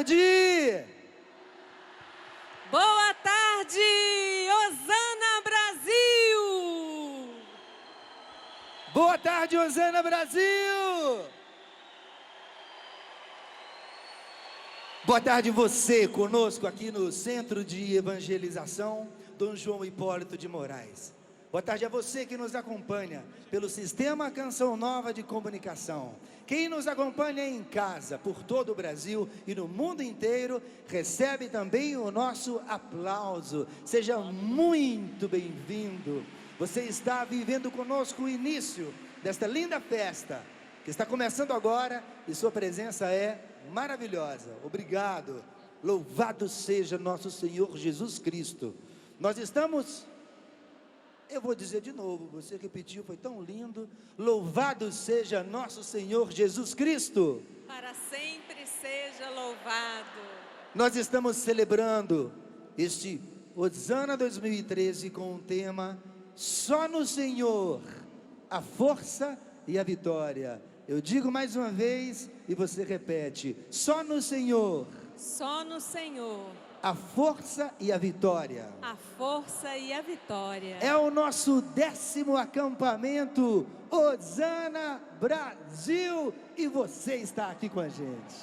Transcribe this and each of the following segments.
tarde! Boa tarde, Osana Brasil! Boa tarde, Osana Brasil! Boa tarde você conosco aqui no Centro de Evangelização Dom João Hipólito de Moraes. Boa tarde a você que nos acompanha pelo Sistema Canção Nova de Comunicação. Quem nos acompanha em casa, por todo o Brasil e no mundo inteiro, recebe também o nosso aplauso. Seja muito bem-vindo. Você está vivendo conosco o início desta linda festa, que está começando agora e sua presença é maravilhosa. Obrigado. Louvado seja nosso Senhor Jesus Cristo. Nós estamos... Eu vou dizer de novo, você repetiu, foi tão lindo. Louvado seja nosso Senhor Jesus Cristo. Para sempre seja louvado. Nós estamos celebrando este Osana 2013 com o tema Só no Senhor a força e a vitória. Eu digo mais uma vez e você repete: só no Senhor. Só no Senhor. A força e a vitória. A força e a vitória. É o nosso 10º acampamento Osana Brasil e você está aqui com a gente.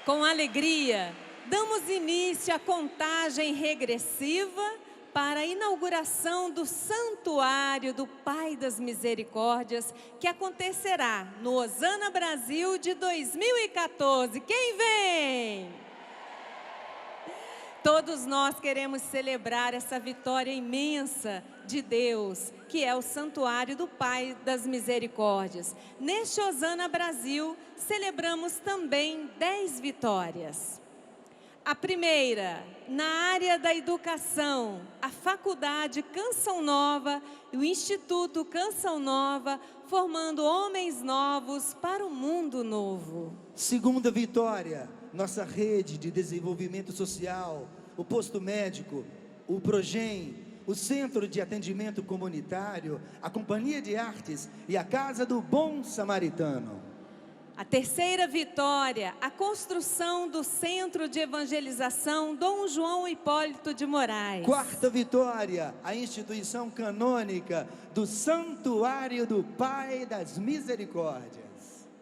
Com alegria, damos início à contagem regressiva para a inauguração do Santuário do Pai das Misericórdias, que acontecerá no Osana Brasil de 2014. Quem vem? Todos nós queremos celebrar essa vitória imensa de Deus, que é o Santuário do Pai das Misericórdias. Neste Osana Brasil, celebramos também 10 vitórias. A primeira, na área da educação, a Faculdade Canção Nova e o Instituto Canção Nova, formando homens novos para o mundo novo. Segunda vitória, nossa rede de desenvolvimento social, o posto médico, o Progem, o Centro de Atendimento Comunitário, a Companhia de Artes e a Casa do Bom Samaritano. A terceira vitória, a construção do Centro de Evangelização Dom João Hipólito de Moraes. Quarta vitória, a instituição canônica do Santuário do Pai das Misericórdias.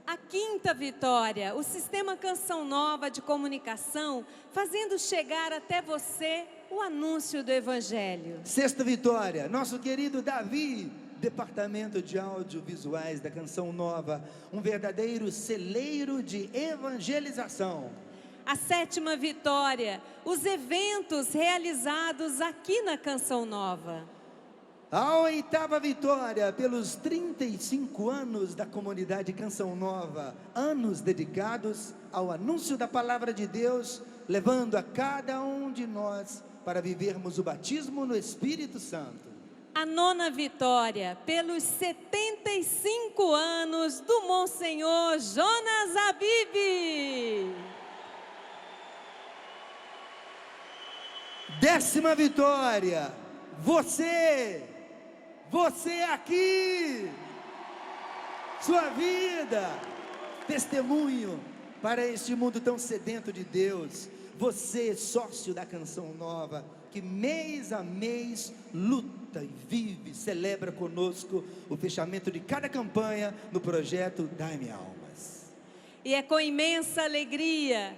A quinta vitória, o Sistema Canção Nova de Comunicação, fazendo chegar até você o anúncio do Evangelho. Sexta vitória, nosso querido Davi, Departamento de Audiovisuais da Canção Nova, um verdadeiro celeiro de evangelização. A sétima vitória, os eventos realizados aqui na Canção Nova. A oitava vitória, pelos 35 anos da comunidade Canção Nova, anos dedicados ao anúncio da Palavra de Deus, levando a cada um de nós para vivermos o batismo no Espírito Santo. A nona vitória, pelos 75 anos do Monsenhor Jonas Abib. 10ª vitória, você aqui, sua vida, testemunho para este mundo tão sedento de Deus. Você, sócio da Canção Nova, que mês a mês luta e vive, celebra conosco o fechamento de cada campanha no projeto Dai-me Almas. E é com imensa alegria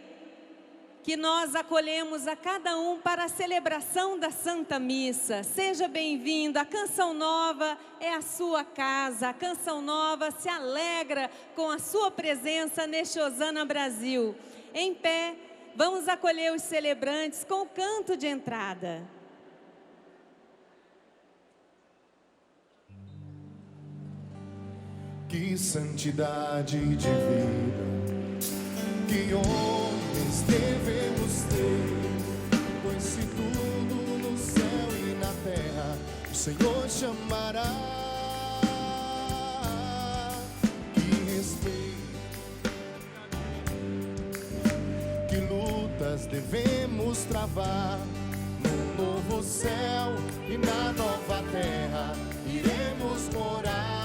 que nós acolhemos a cada um para a celebração da Santa Missa. Seja bem-vindo, a Canção Nova é a sua casa, a Canção Nova se alegra com a sua presença neste Osana Brasil. Em pé, vamos acolher os celebrantes com o canto de entrada. Que santidade de vida, que homens devemos ter, pois se tudo no céu e na terra o Senhor chamará. Que respeito, que lutas devemos travar, no novo céu e na nova terra iremos morar.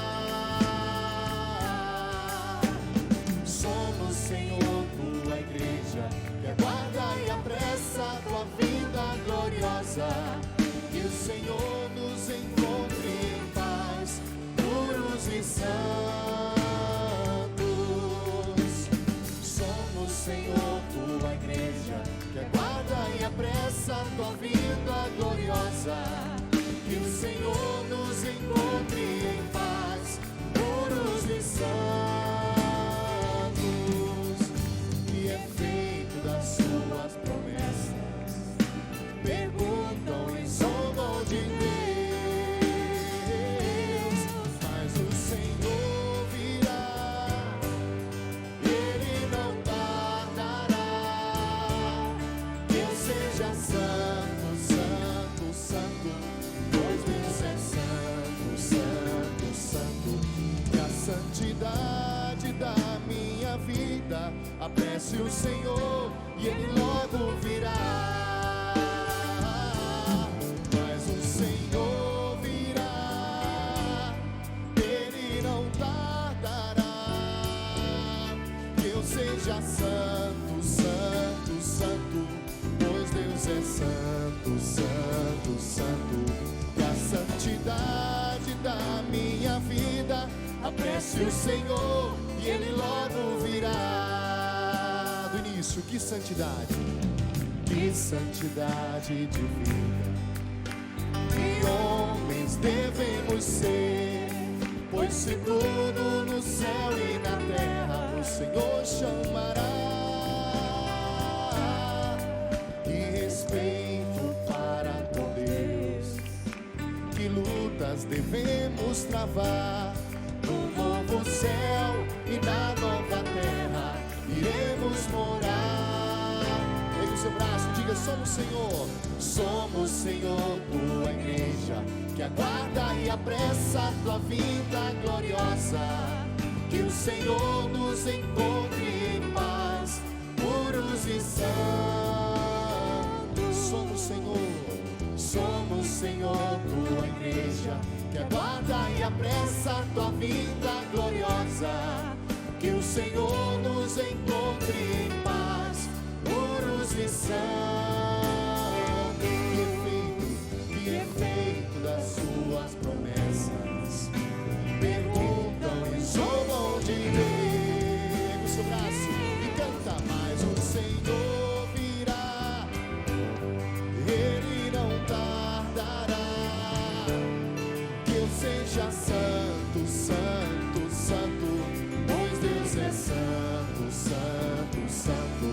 Somos, Senhor, gloriosa. Que o Senhor nos encontre em paz, puros e santos. Somos, Senhor, tua igreja, que aguarda e apressa a tua vinda gloriosa. Que o Senhor nos encontre em paz, puros e santos. Que é feito das suas promessas, perguntam e zombam de Deus, mas o Senhor virá, Ele não tardará. Deus seja santo, santo, santo, pois Deus é santo, santo, santo. Que a santidade da minha vida apresse o Senhor e Ele logo virá. Mas o Senhor virá, Ele não tardará. Que eu seja santo, santo, santo, pois Deus é santo, santo, santo. Que a santidade da minha vida apresse o Senhor e Ele logo virá. Do início, que santidade de vida, que homens devemos ser, pois se tudo no céu e na terra o Senhor chamará. Que respeito para com Deus, que lutas devemos travar. No novo céu e na nova terra iremos morar. Pegue o seu braço e diga: somos Senhor, tua igreja, que aguarda e apressa a tua vinda gloriosa. Que o Senhor nos encontre em paz, puros e santos. Somos Senhor, tua igreja, que aguarda e apressa a tua vinda gloriosa. Que o Senhor nos encontre em paz, puros e santos. Que efeito das suas promessas, perguntam e zombam de Deus. Pega o seu braço e canta: mais o Senhor virá, Ele não tardará. Que eu seja santo, santo, santo, pois Deus é santo, santo, santo.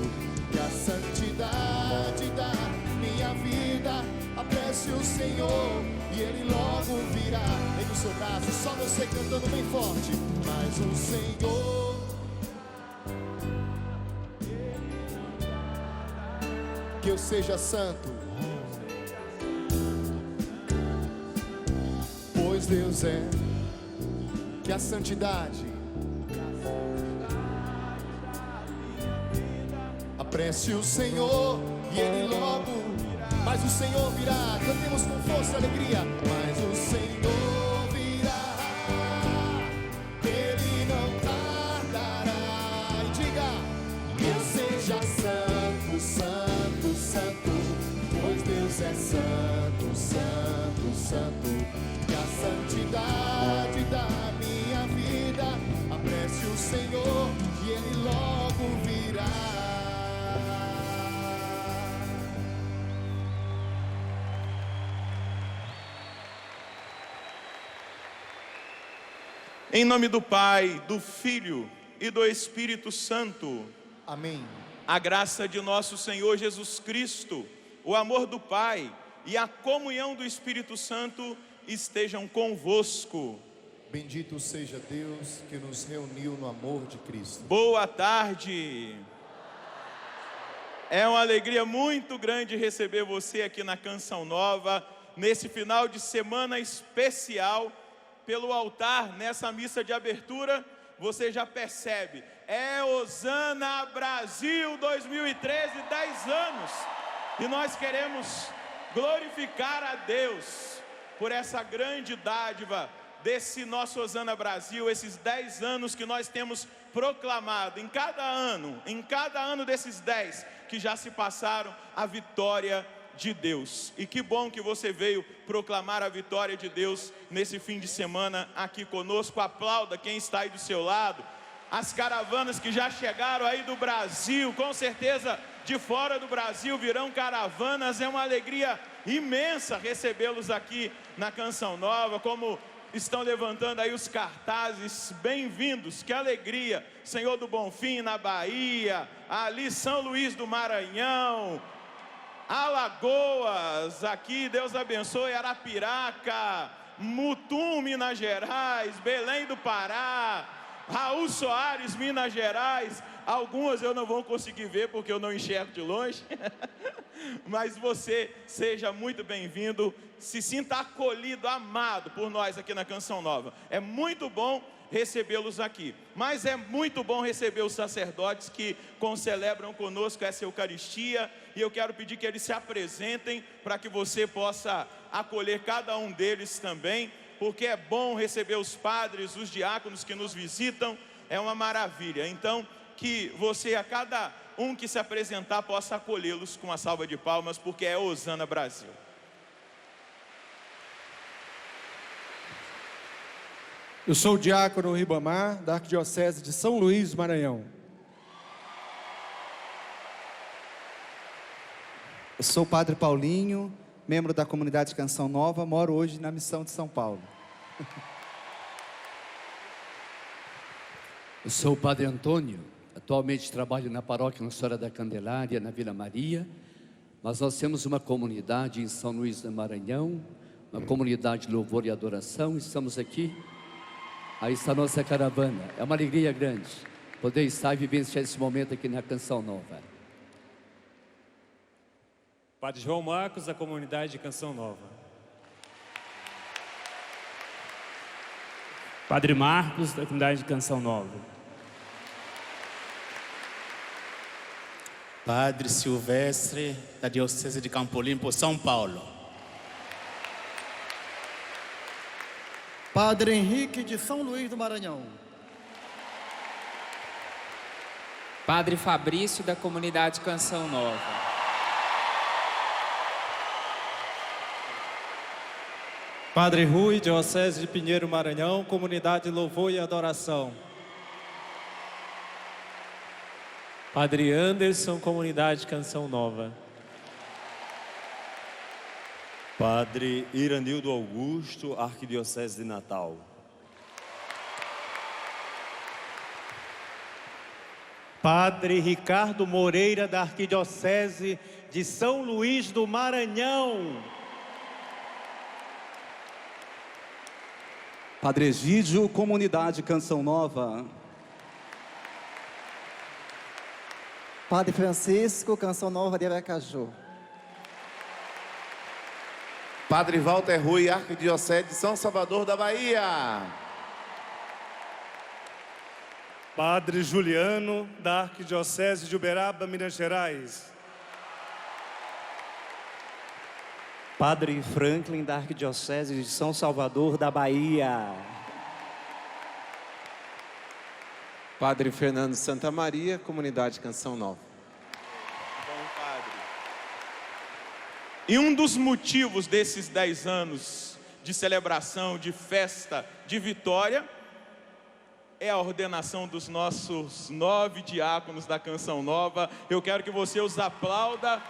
Que a santidade da minha vida apresse o Senhor e Ele logo virá. Pega o seu braço, só você cantando bem forte: mas o Senhor, que eu seja santo, pois Deus é. Que a santidade apresse o Senhor e Ele logo. Mas o Senhor virá, cantemos com força e alegria. Mas o Senhor virá, Ele não tardará. E diga: que eu seja santo, santo, santo, pois Deus é santo, santo, santo. Que a santidade da minha vida apresse o Senhor e Ele logo virá. Em nome do Pai, do Filho e do Espírito Santo. Amém. A graça de nosso Senhor Jesus Cristo, o amor do Pai e a comunhão do Espírito Santo estejam convosco. Bendito seja Deus que nos reuniu no amor de Cristo. Boa tarde. É uma alegria muito grande receber você aqui na Canção Nova, nesse final de semana especial. Pelo altar, nessa missa de abertura, você já percebe, é Hosana Brasil 2013, 10 anos. E nós queremos glorificar a Deus por essa grande dádiva desse nosso Hosana Brasil, esses 10 anos que nós temos proclamado, em cada ano desses 10 que já se passaram, a vitória de Deus. E que bom que você veio proclamar a vitória de Deus nesse fim de semana aqui conosco. Aplauda quem está aí do seu lado. As caravanas que já chegaram aí do Brasil, com certeza de fora do Brasil virão caravanas. É uma alegria imensa recebê-los aqui na Canção Nova, como estão levantando aí os cartazes. Bem-vindos, que alegria. Senhor do Bonfim na Bahia, ali São Luís do Maranhão, Alagoas, aqui Deus abençoe, Arapiraca, Mutum, Minas Gerais, Belém do Pará, Raul Soares, Minas Gerais. Algumas eu não vou conseguir ver porque eu não enxergo de longe. Mas você seja muito bem-vindo, se sinta acolhido, amado por nós aqui na Canção Nova. É muito bom recebê-los aqui, mas é muito bom receber os sacerdotes que celebram conosco essa Eucaristia, e eu quero pedir que eles se apresentem para que você possa acolher cada um deles também, porque é bom receber os padres, os diáconos que nos visitam, é uma maravilha. Então, que você, a cada um que se apresentar, possa acolhê-los com uma salva de palmas, porque é Hosana Brasil. Eu sou o diácono Ribamar, da Arquidiocese de São Luís do Maranhão. Eu sou o Padre Paulinho, membro da comunidade Canção Nova, moro hoje na Missão de São Paulo. Eu sou o Padre Antônio, atualmente trabalho na paróquia Nossa Senhora da Candelária, na Vila Maria, mas nós temos uma comunidade em São Luís do Maranhão, uma comunidade de louvor e adoração. Estamos aqui, aí está a nossa caravana. É uma alegria grande poder estar e vivenciar esse momento aqui na Canção Nova. Padre João Marcos, da comunidade de Canção Nova. Padre Marcos, da comunidade de Canção Nova. Padre Silvestre, da Diocese de Campo Limpo, São Paulo. Padre Henrique, de São Luís do Maranhão. Padre Fabrício, da comunidade Canção Nova. Padre Rui, Diocese de Pinheiro, Maranhão, comunidade Louvor e Adoração. Padre Anderson, comunidade Canção Nova. Padre Iranildo Augusto, Arquidiocese de Natal. Padre Ricardo Moreira, da Arquidiocese de São Luís do Maranhão. Padre Egídio, comunidade Canção Nova. Padre Francisco, Canção Nova de Aracaju. Padre Walter Rui, Arquidiocese de São Salvador da Bahia. Padre Juliano, da Arquidiocese de Uberaba, Minas Gerais. Padre Franklin, da Arquidiocese de São Salvador da Bahia. Padre Fernando Santa Maria, comunidade Canção Nova. Bom, Padre. E um dos motivos desses 10 anos de celebração, de festa, de vitória, é a ordenação dos nossos 9 diáconos da Canção Nova. Eu quero que você os aplauda,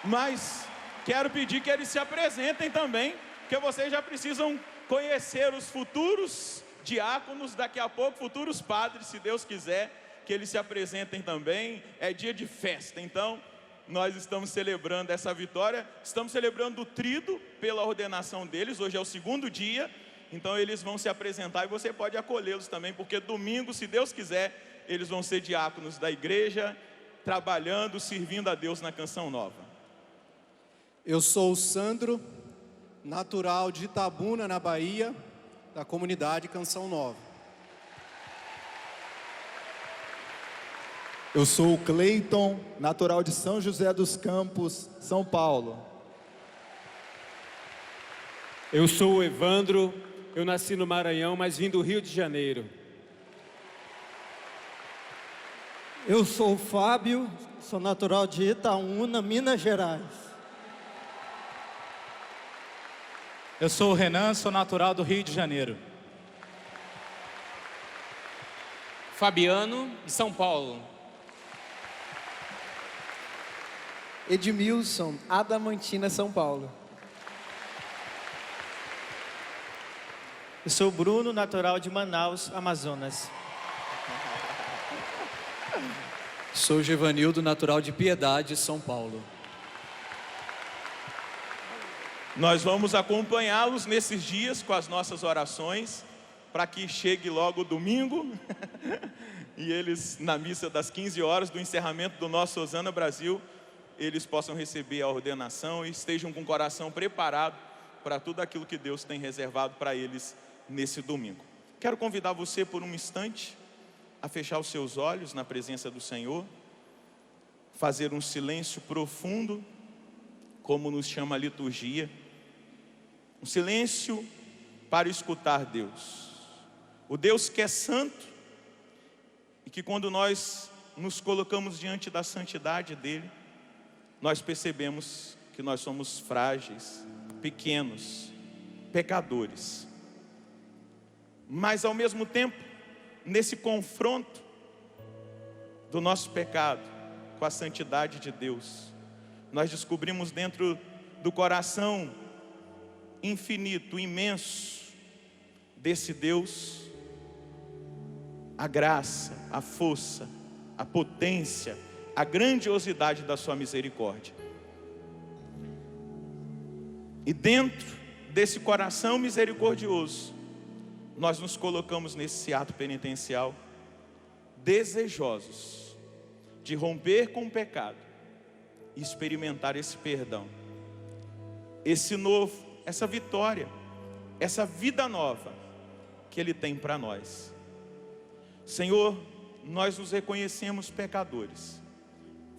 mas quero pedir que eles se apresentem também, porque vocês já precisam conhecer os futuros diáconos, daqui a pouco, futuros padres, se Deus quiser, que eles se apresentem também. É dia de festa, então nós estamos celebrando essa vitória, estamos celebrando o tríduo pela ordenação deles. Hoje é o 2º dia, então eles vão se apresentar e você pode acolhê-los também, porque domingo, se Deus quiser, eles vão ser diáconos da igreja, trabalhando, servindo a Deus na Canção Nova. Eu sou o Sandro, natural de Itabuna, na Bahia, da comunidade Canção Nova. Eu sou o Cleiton, natural de São José dos Campos, São Paulo. Eu sou o Evandro, eu nasci no Maranhão, mas vim do Rio de Janeiro. Eu sou o Fábio, sou natural de Itaúna, Minas Gerais. Eu sou o Renan, sou natural do Rio de Janeiro. Fabiano, de São Paulo. Edmilson, Adamantina, São Paulo. Eu sou Bruno, natural de Manaus, Amazonas. Sou Gevanildo, natural de Piedade, São Paulo. Nós vamos acompanhá-los nesses dias com as nossas orações, para que chegue logo o domingo e eles, na missa das 15 horas do encerramento do nosso Hosana Brasil, eles possam receber a ordenação e estejam com o coração preparado para tudo aquilo que Deus tem reservado para eles nesse domingo. Quero convidar você por um instante a fechar os seus olhos na presença do Senhor, fazer um silêncio profundo, como nos chama a liturgia, um silêncio para escutar Deus, o Deus que é santo e que quando nós nos colocamos diante da santidade dele, nós percebemos que nós somos frágeis, pequenos, pecadores. Mas ao mesmo tempo, nesse confronto do nosso pecado com a santidade de Deus, nós descobrimos dentro do coração infinito, imenso desse Deus, a graça, a força, a potência, a grandiosidade da sua misericórdia. E dentro desse coração misericordioso, nós nos colocamos nesse ato penitencial, desejosos de romper com o pecado e experimentar esse perdão, esse novo, essa vitória, essa vida nova que Ele tem para nós. Senhor, nós nos reconhecemos pecadores,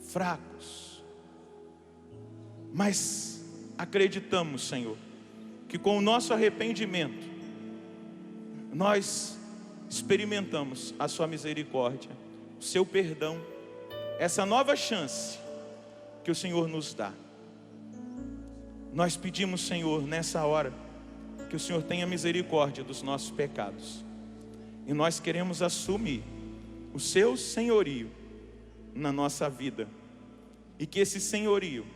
fracos, mas acreditamos, Senhor, que com o nosso arrependimento, nós experimentamos a sua misericórdia, o seu perdão, essa nova chance que o Senhor nos dá. Nós pedimos, Senhor, nessa hora, que o Senhor tenha misericórdia dos nossos pecados. E nós queremos assumir o seu senhorio na nossa vida. E que esse senhorio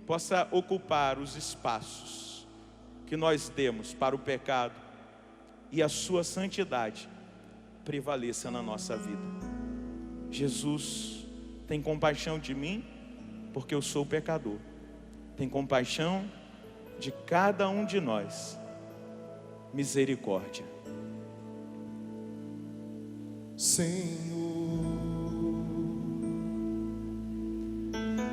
possa ocupar os espaços que nós demos para o pecado e a sua santidade prevaleça na nossa vida. Jesus, tem compaixão de mim, porque eu sou pecador. Tem compaixão de cada um de nós. Misericórdia. Senhor,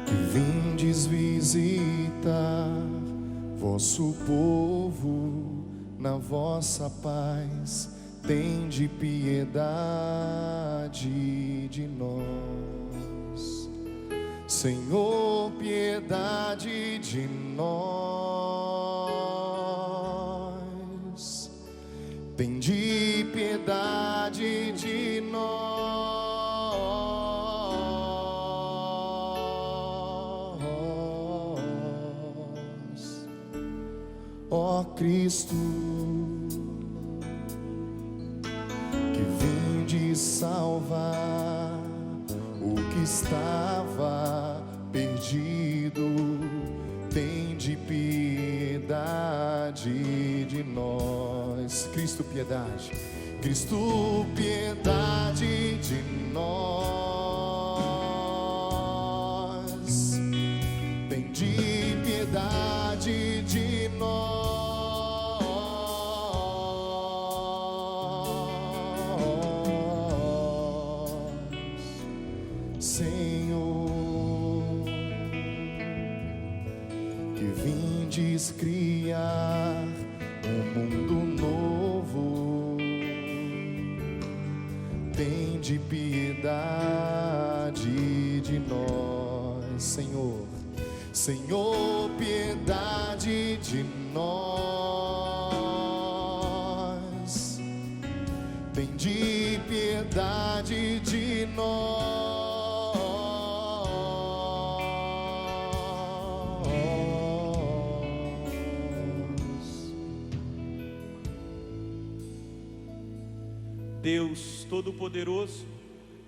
que vindes visitar vosso povo na vossa paz, tende piedade de nós. Senhor, piedade de nós. Tende piedade de nós. Ó Cristo, que vinde salvar o que estava perdido, tende piedade de nós. Cristo, piedade. Cristo, piedade de nós. Tende piedade de nós. Senhor, que vindes criar um mundo novo, tende piedade de nós. Senhor, Senhor, piedade de nós. Tende piedade de nós. Deus Todo-Poderoso,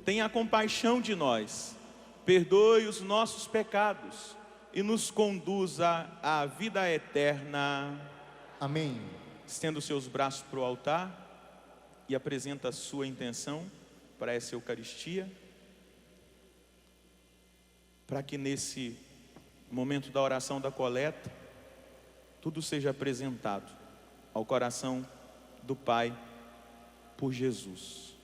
tenha compaixão de nós, perdoe os nossos pecados e nos conduza à vida eterna. Amém. Estenda os seus braços para o altar e apresenta a sua intenção para essa Eucaristia, para que nesse momento da oração da coleta, tudo seja apresentado ao coração do Pai por Jesus.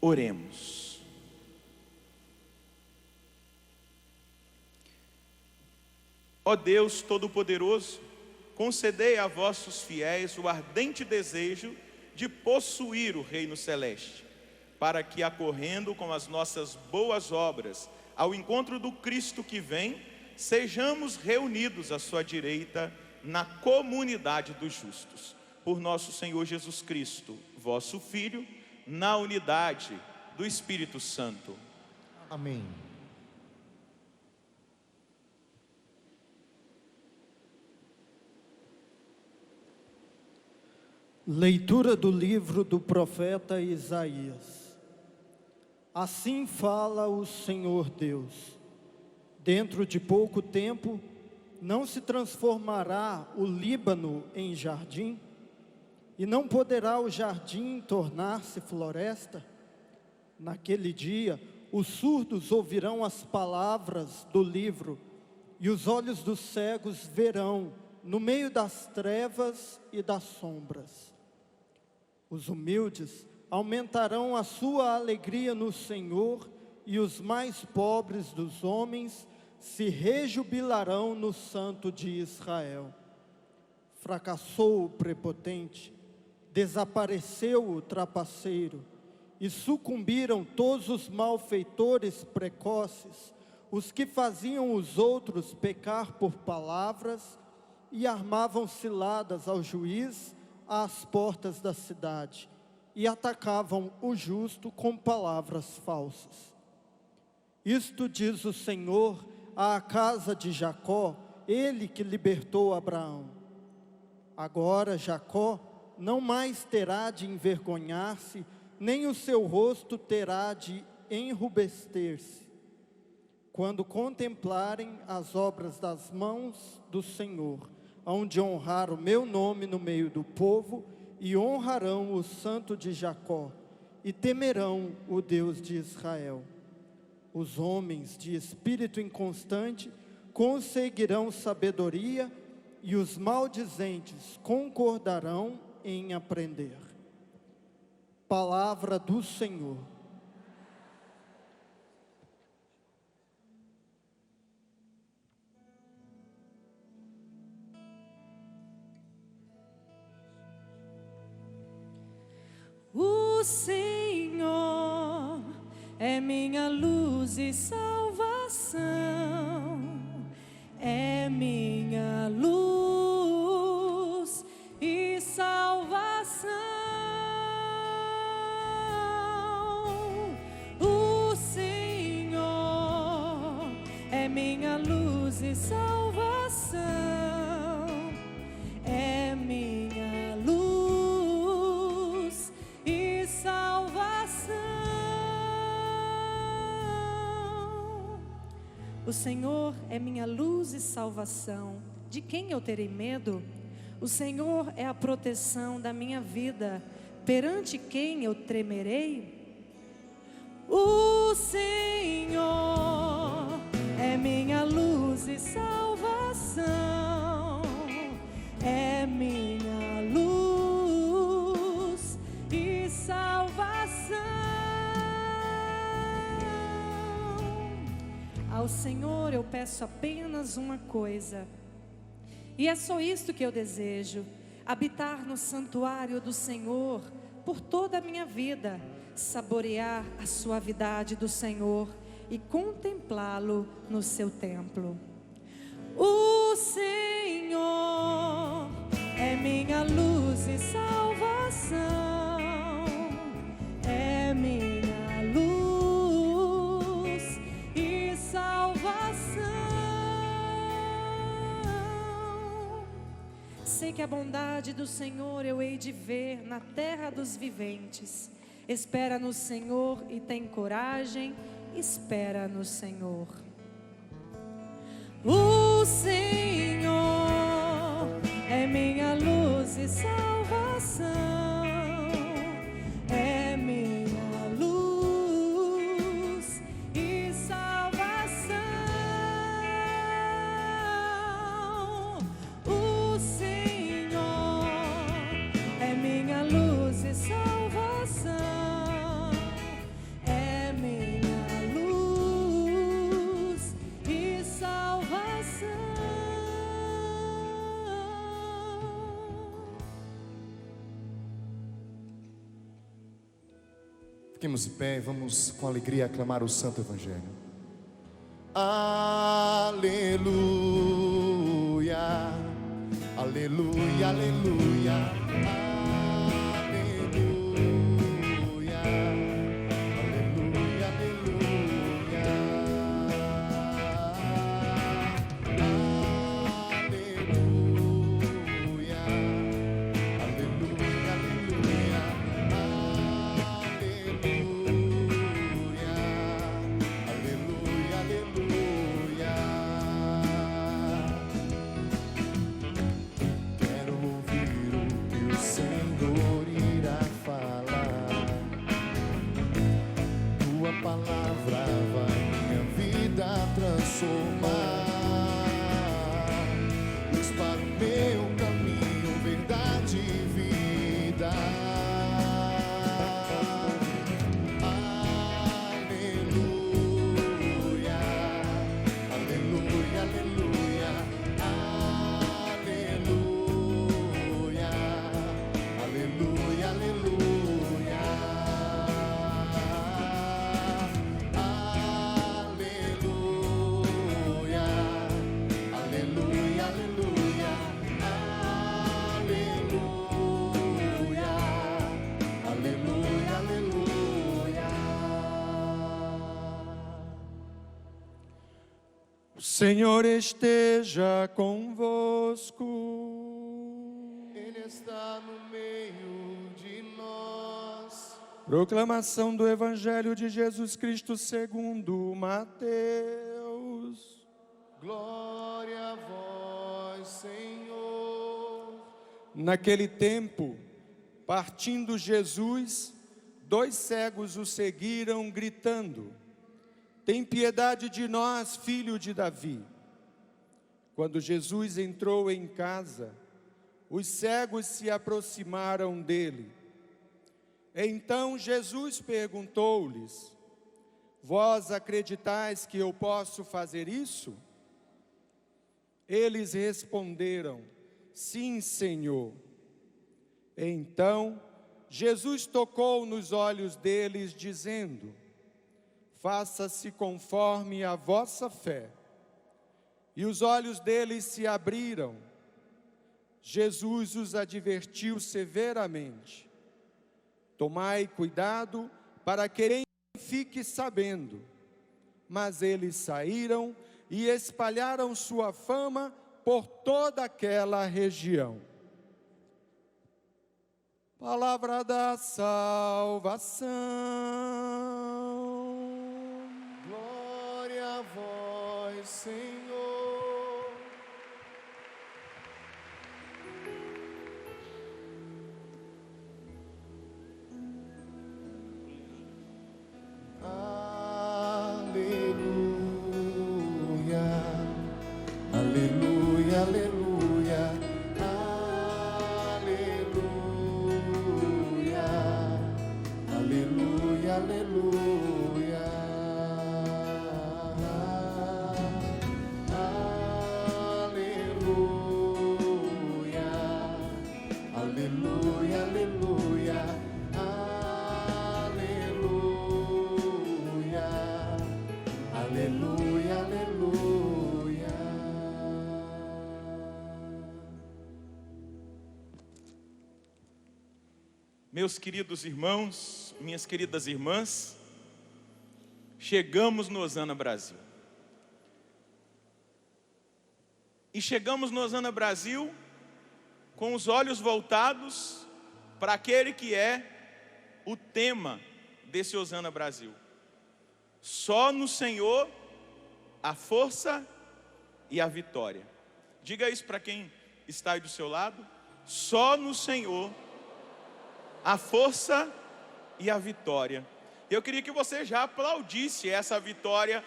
Oremos. Ó Deus Todo-Poderoso, concedei a vossos fiéis o ardente desejo de possuir o Reino Celeste, para que, acorrendo com as nossas boas obras ao encontro do Cristo que vem, sejamos reunidos à sua direita na comunidade dos justos. Por nosso Senhor Jesus Cristo, vosso Filho, na unidade do Espírito Santo. Amém. Leitura do livro do profeta Isaías. Assim fala o Senhor Deus: dentro de pouco tempo, não se transformará o Líbano em jardim? E não poderá o jardim tornar-se floresta? Naquele dia, os surdos ouvirão as palavras do livro, e os olhos dos cegos verão no meio das trevas e das sombras. Os humildes aumentarão a sua alegria no Senhor, e os mais pobres dos homens se rejubilarão no Santo de Israel. Fracassou o prepotente, desapareceu o trapaceiro, e sucumbiram todos os malfeitores precoces, os que faziam os outros pecar por palavras e armavam ciladas ao juiz às portas da cidade, e atacavam o justo com palavras falsas. Isto diz o Senhor à casa de Jacó, ele que libertou Abraão. Agora Jacó não mais terá de envergonhar-se, nem o seu rosto terá de enrubescer-se, quando contemplarem as obras das mãos do Senhor, onde honrar o meu nome no meio do povo, e honrarão o Santo de Jacó, e temerão o Deus de Israel. Os homens de espírito inconstante conseguirão sabedoria, e os maldizentes concordarão em aprender. Palavra do Senhor. O Senhor é minha luz e salvação, é minha luz e salvação. O Senhor é minha luz e salvação, é minha luz e salvação. O Senhor é minha luz e salvação. De quem eu terei medo? O Senhor é a proteção da minha vida. Perante quem eu tremerei? O Senhor é minha luz e salvação, é minha luz e salvação. Ao Senhor eu peço apenas uma coisa, e é só isto que eu desejo: habitar no santuário do Senhor por toda a minha vida, saborear a suavidade do Senhor e contemplá-lo no seu templo. O Senhor é minha luz e salvação, é minha luz e salvação. Sei que a bondade do Senhor eu hei de ver na terra dos viventes. Espera no Senhor e tem coragem, espera no Senhor. O Senhor é minha luz e salvação, é minha luz e salvação. O Senhor é minha luz e salvação, é minha luz e salvação. Fiquemos de pé e vamos com alegria aclamar o Santo Evangelho. Aleluia, aleluia, aleluia, aleluia, aleluia, quero ouvir o que o Senhor irá falar. Tua palavra vai minha vida transformar. Luz para o meu caminho, verdade e vida. Aleluia, aleluia, aleluia, aleluia, aleluia, aleluia, aleluia, aleluia, aleluia, aleluia, aleluia. O Senhor esteja convosco. Ele está no meio de nós. Proclamação do Evangelho de Jesus Cristo segundo Mateus. Glória a vós, Senhor. Naquele tempo, partindo Jesus, 2 cegos o seguiram, gritando: tem piedade de nós, filho de Davi. Quando Jesus entrou em casa, os cegos se aproximaram dele. Então Jesus perguntou-lhes: vós acreditais que eu posso fazer isso? Eles responderam: sim, Senhor. Então Jesus tocou nos olhos deles, dizendo: faça-se conforme a vossa fé. E os olhos deles se abriram. Jesus os advertiu severamente: tomai cuidado para que ninguém fique sabendo. Mas eles saíram e espalharam sua fama por toda aquela região. Palavra da salvação. Glória a vós, Senhor. Aleluia, aleluia, aleluia, aleluia, aleluia, aleluia, aleluia, aleluia, aleluia, aleluia, aleluia, aleluia. Meus queridos irmãos, minhas queridas irmãs, chegamos no Hosana Brasil. E chegamos no Hosana Brasil com os olhos voltados para aquele que é o tema desse Hosana Brasil. Só no Senhor a força e a vitória. Diga isso para quem está aí do seu lado. Só no Senhor a força e a vitória. Eu queria que você já aplaudisse essa vitória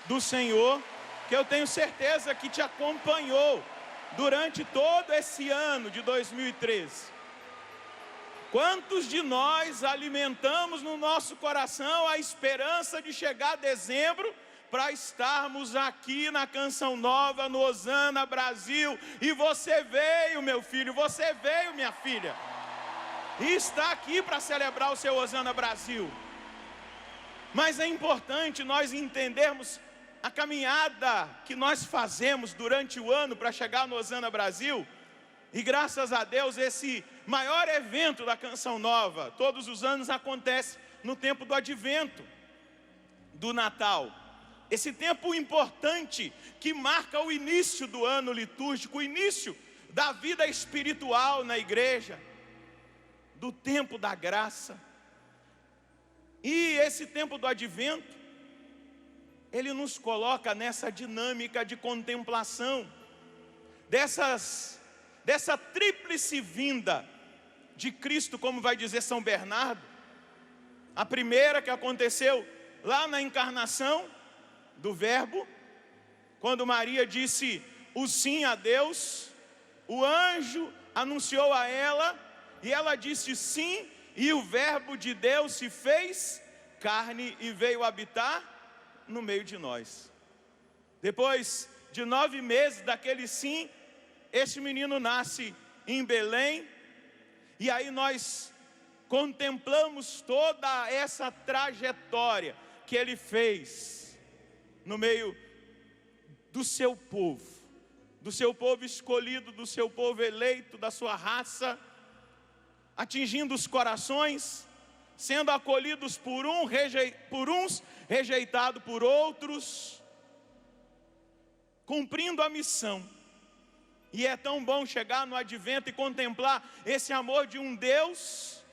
do Senhor, que eu tenho certeza que te acompanhou durante todo esse ano de 2013. Quantos de nós alimentamos no nosso coração a esperança de chegar dezembro para estarmos aqui na Canção Nova, no Hosana Brasil? E você veio, meu filho, você veio, minha filha, e está aqui para celebrar o seu Hosana Brasil. Mas é importante nós entendermos a caminhada que nós fazemos durante o ano para chegar no Hosana Brasil. E graças a Deus, esse maior evento da Canção Nova, todos os anos acontece no tempo do Advento, do Natal. Esse tempo importante que marca o início do ano litúrgico, o início da vida espiritual na igreja, do tempo da graça. E esse tempo do Advento, ele nos coloca nessa dinâmica de contemplação, dessa tríplice vinda de Cristo, como vai dizer São Bernardo. A primeira que aconteceu lá na encarnação do Verbo, quando Maria disse o sim a Deus, o anjo anunciou a ela, e ela disse sim, e o Verbo de Deus se fez carne e veio habitar no meio de nós. Depois de 9 meses daquele sim, este menino nasce em Belém, e aí nós contemplamos toda essa trajetória que ele fez no meio do seu povo escolhido, do seu povo eleito, da sua raça, atingindo os corações, sendo acolhidos por uns, rejeitados por outros, cumprindo a missão. E é tão bom chegar no Advento e contemplar esse amor de um Deus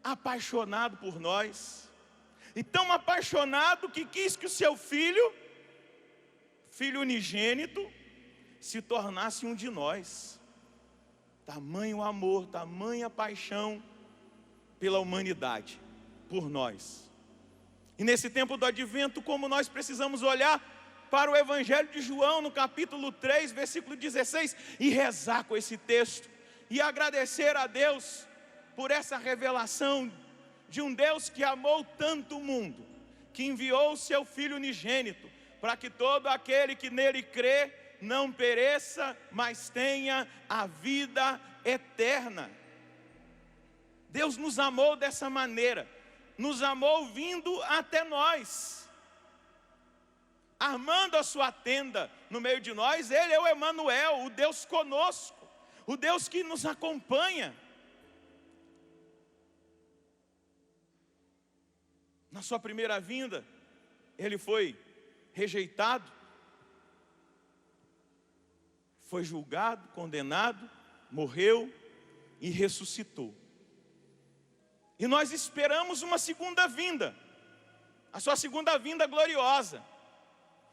apaixonado por nós, e tão apaixonado que quis que o seu filho unigênito, se tornasse um de nós. Tamanho amor, tamanha paixão pela humanidade, por nós. E nesse tempo do Advento, como nós precisamos olhar para o Evangelho de João, no capítulo 3, versículo 16, e rezar com esse texto, e agradecer a Deus por essa revelação de um Deus que amou tanto o mundo, que enviou o seu Filho unigênito, para que todo aquele que nele crê não pereça, mas tenha a vida eterna. Deus nos amou dessa maneira, nos amou vindo até nós, armando a sua tenda no meio de nós. Ele é o Emanuel, o Deus conosco, o Deus que nos acompanha. Na sua primeira vinda, ele foi rejeitado, foi julgado, condenado, morreu e ressuscitou. E nós esperamos uma segunda vinda, a sua segunda vinda gloriosa.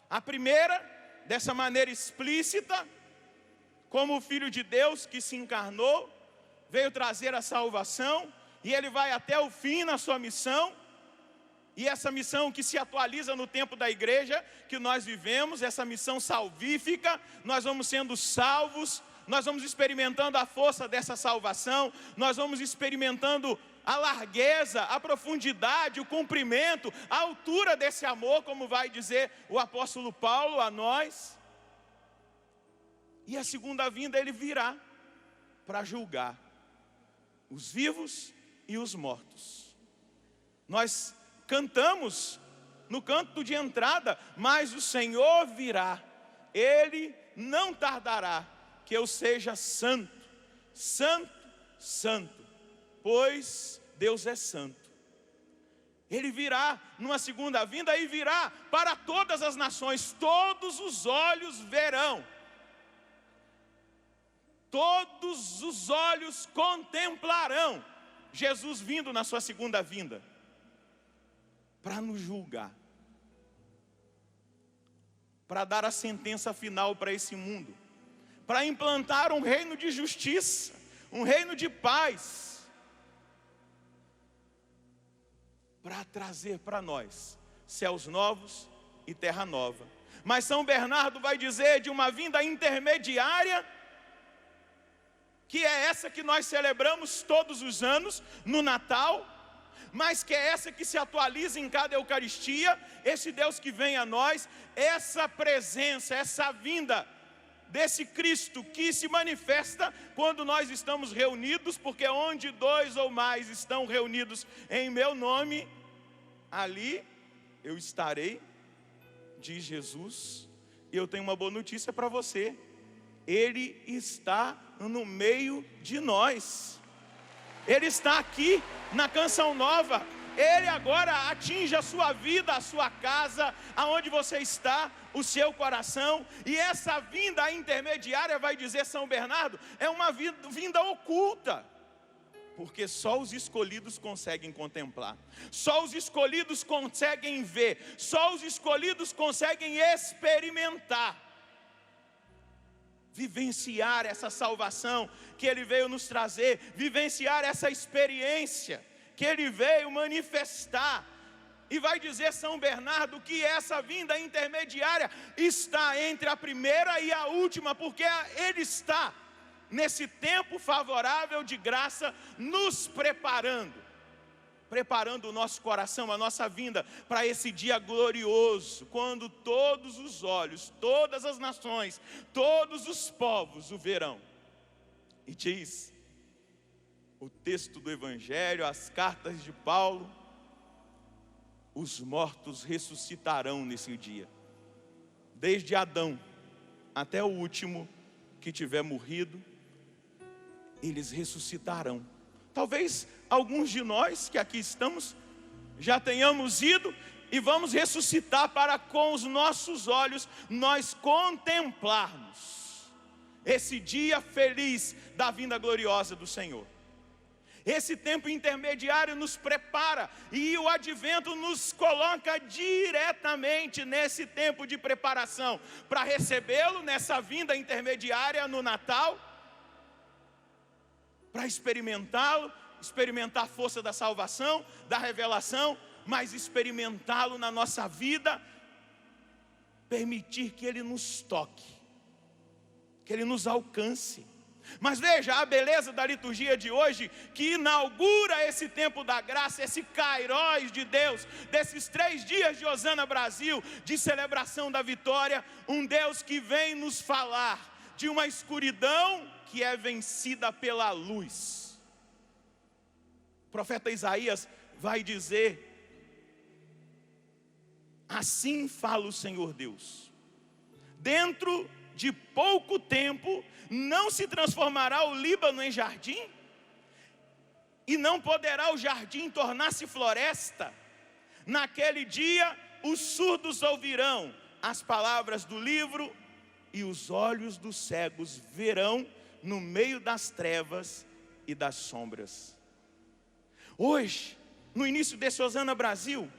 A primeira, dessa maneira explícita, como o Filho de Deus que se encarnou, veio trazer a salvação, e ele vai até o fim na sua missão. E essa missão que se atualiza no tempo da igreja que nós vivemos, essa missão salvífica, nós vamos sendo salvos, nós vamos experimentando a força dessa salvação, nós vamos experimentando a largueza, a profundidade, o comprimento, a altura desse amor, como vai dizer o apóstolo Paulo a nós. E a segunda vinda ele virá para julgar os vivos e os mortos. Nós cantamos no canto de entrada, mas o Senhor virá, Ele não tardará, que eu seja santo, santo, santo, pois Deus é santo. Ele virá numa segunda vinda e virá para todas as nações, todos os olhos verão. todos os olhos contemplarão Jesus vindo na sua segunda vinda, para nos julgar, para dar a sentença final para esse mundo, para implantar um reino de justiça, um reino de paz, para trazer para nós céus novos e terra nova. Mas São Bernardo vai dizer de uma vinda intermediária, que é essa que nós celebramos todos os anos no Natal, mas que é essa que se atualiza em cada Eucaristia, esse Deus que vem a nós, essa presença, essa vinda desse Cristo que se manifesta quando nós estamos reunidos, porque onde 2 ou mais estão reunidos em meu nome, ali eu estarei, diz Jesus. E eu tenho uma boa notícia para você: Ele está no meio de nós. Ele está aqui na Canção Nova. Ele agora atinge a sua vida, a sua casa, aonde você está, o seu coração. E essa vinda intermediária, vai dizer São Bernardo, é uma vinda oculta, porque só os escolhidos conseguem contemplar, só os escolhidos conseguem ver, só os escolhidos conseguem experimentar, vivenciar essa salvação que Ele veio nos trazer, vivenciar essa experiência que Ele veio manifestar. E vai dizer São Bernardo que essa vinda intermediária está entre a primeira e a última, porque Ele está nesse tempo favorável de graça, nos preparando o nosso coração, a nossa vinda para esse dia glorioso, quando todos os olhos, todas as nações, todos os povos o verão. E diz o texto do Evangelho, as cartas de Paulo: os mortos ressuscitarão nesse dia, desde Adão até o último que tiver morrido, eles ressuscitarão. Talvez alguns de nós que aqui estamos já tenhamos ido e vamos ressuscitar para com os nossos olhos nós contemplarmos esse dia feliz da vinda gloriosa do Senhor. Esse tempo intermediário nos prepara, e o advento nos coloca diretamente nesse tempo de preparação para recebê-lo nessa vinda intermediária no Natal, para experimentá-lo, experimentar a força da salvação, da revelação, mas experimentá-lo na nossa vida, permitir que Ele nos toque, que Ele nos alcance. Mas veja a beleza da liturgia de hoje, que inaugura esse tempo da graça, esse Kairos de Deus, desses 3 dias de Hosana Brasil, de celebração da vitória, um Deus que vem nos falar de uma escuridão que é vencida pela luz. O profeta Isaías vai dizer: assim fala o Senhor Deus, dentro de pouco tempo não se transformará o Líbano em jardim, e não poderá o jardim tornar-se floresta. Naquele dia os surdos ouvirão as palavras do livro, e os olhos dos cegos verão no meio das trevas e das sombras. Hoje, no início desse Hosana Brasil,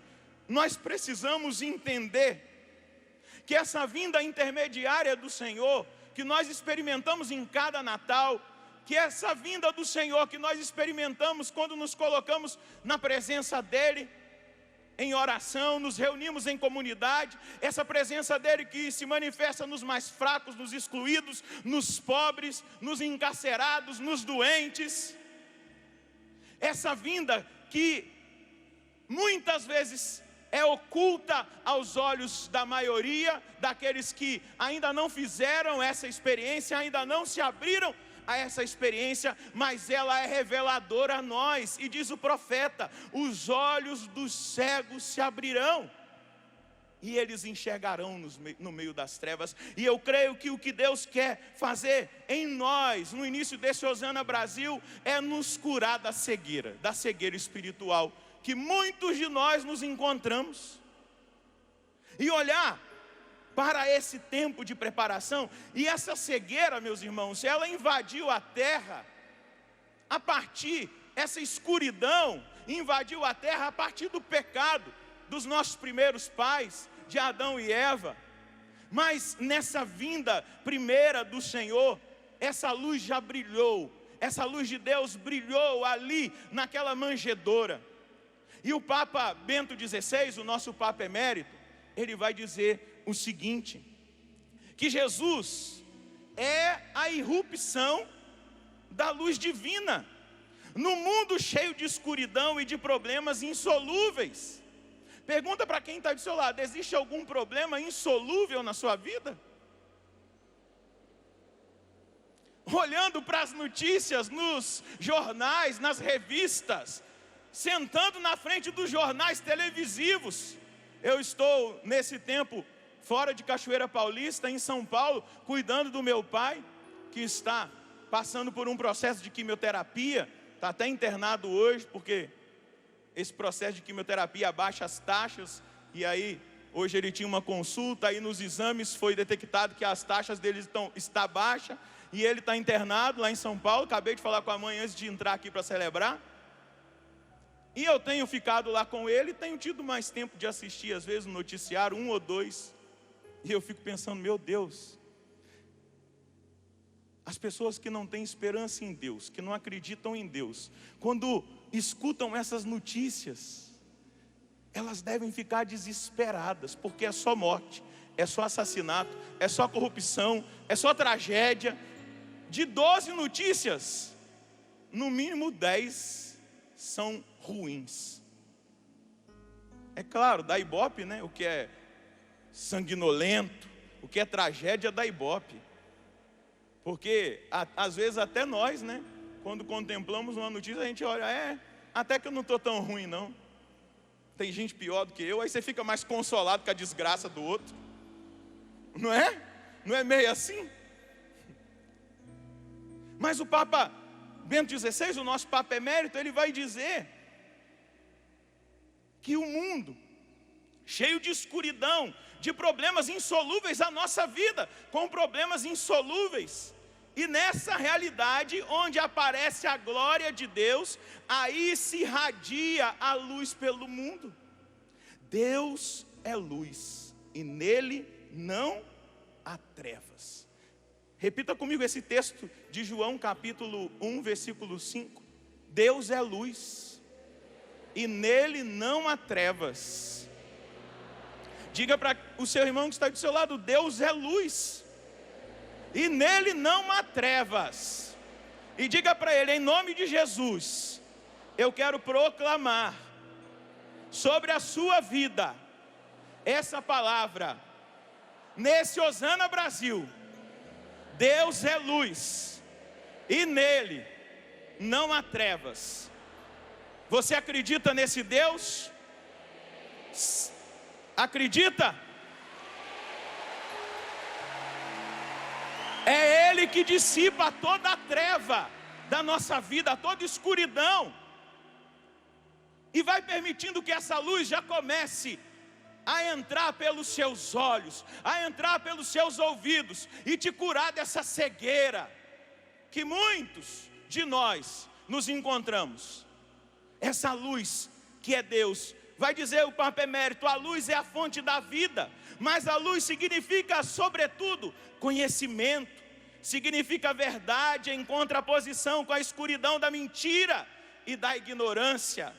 nós precisamos entender que essa vinda intermediária do Senhor, que nós experimentamos em cada Natal, que essa vinda do Senhor que nós experimentamos quando nos colocamos na presença dEle, em oração, nos reunimos em comunidade, essa presença dEle que se manifesta nos mais fracos, nos excluídos, nos pobres, nos encarcerados, nos doentes, essa vinda que muitas vezes é oculta aos olhos da maioria, daqueles que ainda não fizeram essa experiência, ainda não se abriram a essa experiência, mas ela é reveladora a nós. E diz o profeta: os olhos dos cegos se abrirão, e eles enxergarão no meio das trevas. E eu creio que o que Deus quer fazer em nós, no início desse Hosana Brasil, é nos curar da cegueira espiritual, que muitos de nós nos encontramos, e olhar para esse tempo de preparação. E essa cegueira, meus irmãos, ela invadiu a terra a partir, essa escuridão invadiu a terra a partir do pecado dos nossos primeiros pais, de Adão e Eva. Mas nessa vinda primeira do Senhor, essa luz já brilhou, essa luz de Deus brilhou ali naquela manjedoura. E o Papa Bento XVI, o nosso Papa Emérito, ele vai dizer o seguinte, que Jesus é a irrupção da luz divina, no mundo cheio de escuridão e de problemas insolúveis. Pergunta para quem está do seu lado, existe algum problema insolúvel na sua vida? Olhando para as notícias nos jornais, nas revistas, sentando na frente dos jornais televisivos. Eu estou nesse tempo fora de Cachoeira Paulista, em São Paulo, cuidando do meu pai, que está passando por um processo de quimioterapia, está até internado hoje, porque esse processo de quimioterapia abaixa as taxas, e aí hoje ele tinha uma consulta, aí nos exames foi detectado que as taxas dele está baixa, e ele está internado lá em São Paulo. Acabei de falar com a mãe antes de entrar aqui para celebrar, e eu tenho ficado lá com ele, tenho tido mais tempo de assistir às vezes no noticiário, 1 ou 2, e eu fico pensando, meu Deus, as pessoas que não têm esperança em Deus, que não acreditam em Deus, quando escutam essas notícias, elas devem ficar desesperadas, porque é só morte, é só assassinato, é só corrupção, é só tragédia. De 12 notícias, no mínimo 10 são ruins. É claro, dá ibope, né? O que é sanguinolento, o que é tragédia dá ibope. Porque às vezes até nós, né, quando contemplamos uma notícia, a gente olha, até que eu não estou tão ruim não. Tem gente pior do que eu, aí você fica mais consolado com a desgraça do outro. Não é? Não é meio assim? Mas o Papa Bento XVI, o nosso Papa Emérito, ele vai dizer que o mundo, cheio de escuridão, de problemas insolúveis, a nossa vida com problemas insolúveis, e nessa realidade onde aparece a glória de Deus, aí se irradia a luz pelo mundo. Deus é luz e nele não há trevas. Repita comigo esse texto de João capítulo 1, versículo 5. Deus é luz e nele não há trevas. Diga para o seu irmão que está do seu lado, Deus é luz e nele não há trevas. E diga para ele, em nome de Jesus, eu quero proclamar sobre a sua vida essa palavra, nesse Osana Brasil. Deus é luz e nele não há trevas. Você acredita nesse Deus? Acredita? É Ele que dissipa toda a treva da nossa vida, toda escuridão, e vai permitindo que essa luz já comece a entrar pelos seus olhos, a entrar pelos seus ouvidos e te curar dessa cegueira que muitos de nós nos encontramos. Essa luz que é Deus. Vai dizer o Papa Emérito, a luz é a fonte da vida, mas a luz significa, sobretudo, conhecimento, significa verdade em contraposição com a escuridão da mentira e da ignorância.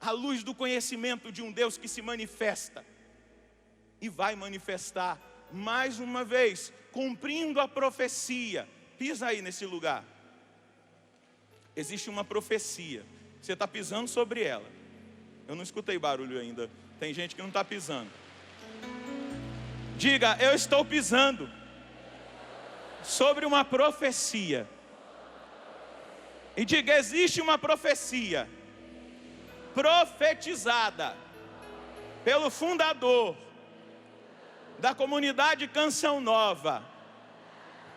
A luz do conhecimento de um Deus que se manifesta e vai manifestar mais uma vez, cumprindo a profecia. Pisa aí nesse lugar. Existe uma profecia, você está pisando sobre ela. Eu não escutei barulho ainda. Tem gente que não está pisando. Diga, eu estou pisando sobre uma profecia. E diga, existe uma profecia profetizada pelo fundador da comunidade Canção Nova,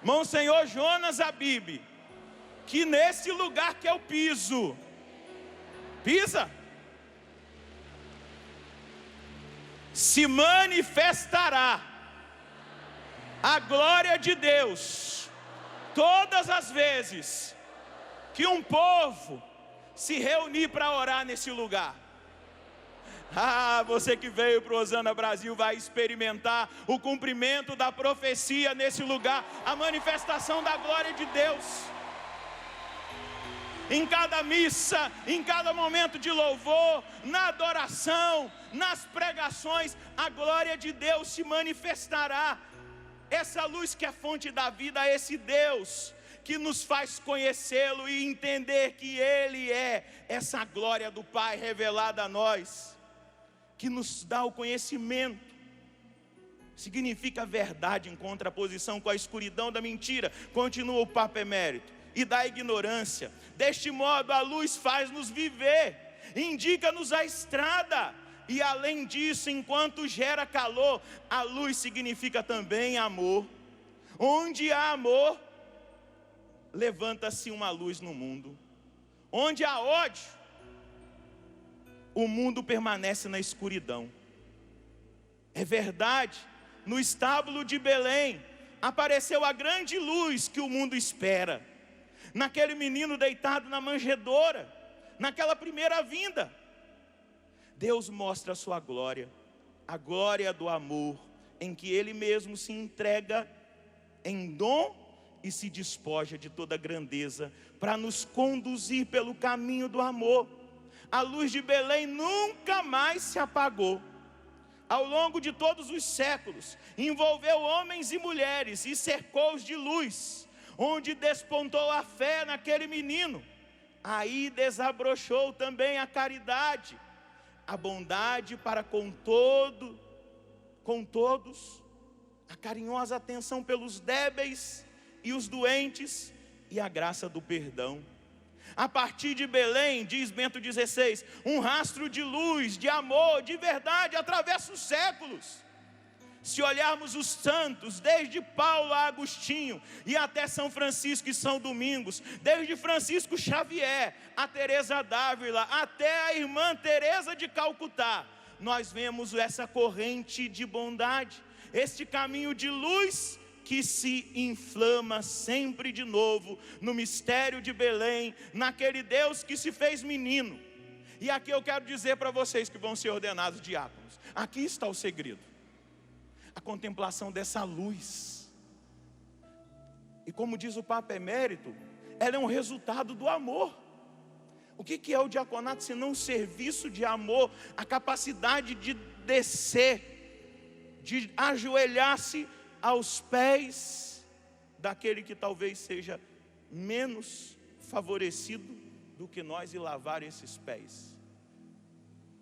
Monsenhor Jonas Abib, que nesse lugar que eu piso, pisa, se manifestará a glória de Deus, todas as vezes que um povo se reunir para orar nesse lugar. Você que veio para o Hosana Brasil vai experimentar o cumprimento da profecia nesse lugar, a manifestação da glória de Deus. Em cada missa, em cada momento de louvor, na adoração, nas pregações, a glória de Deus se manifestará. Essa luz que é fonte da vida, esse Deus que nos faz conhecê-lo e entender que Ele é essa glória do Pai revelada a nós, que nos dá o conhecimento, significa verdade em contraposição com a escuridão da mentira, continua o Papa Emérito, e da ignorância. Deste modo a luz faz-nos viver, indica-nos a estrada, e além disso, enquanto gera calor, a luz significa também amor. Onde há amor, levanta-se uma luz no mundo. Onde há ódio, o mundo permanece na escuridão. É verdade, no estábulo de Belém apareceu a grande luz que o mundo espera. Naquele menino deitado na manjedoura, naquela primeira vinda, Deus mostra a sua glória, a glória do amor, em que Ele mesmo se entrega em dom e se despoja de toda grandeza, para nos conduzir pelo caminho do amor. A luz de Belém nunca mais se apagou. Ao longo de todos os séculos, envolveu homens e mulheres e cercou-os de luz, onde despontou a fé naquele menino. Aí desabrochou também a caridade, a bondade para com todos, a carinhosa atenção pelos débeis e os doentes e a graça do perdão. A partir de Belém, diz Bento XVI, um rastro de luz, de amor, de verdade, atravessa os séculos. Se olharmos os santos, desde Paulo a Agostinho, e até São Francisco e São Domingos, desde Francisco Xavier, a Teresa d'Ávila, até a irmã Teresa de Calcutá, nós vemos essa corrente de bondade, este caminho de luz, que se inflama sempre de novo, no mistério de Belém, naquele Deus que se fez menino. E aqui eu quero dizer para vocês que vão ser ordenados diáconos, aqui está o segredo, a contemplação dessa luz. E como diz o Papa Emérito, ela é um resultado do amor. O que é o diaconato senão um serviço de amor, a capacidade de descer, de ajoelhar-se aos pés daquele que talvez seja menos favorecido do que nós e lavar esses pés.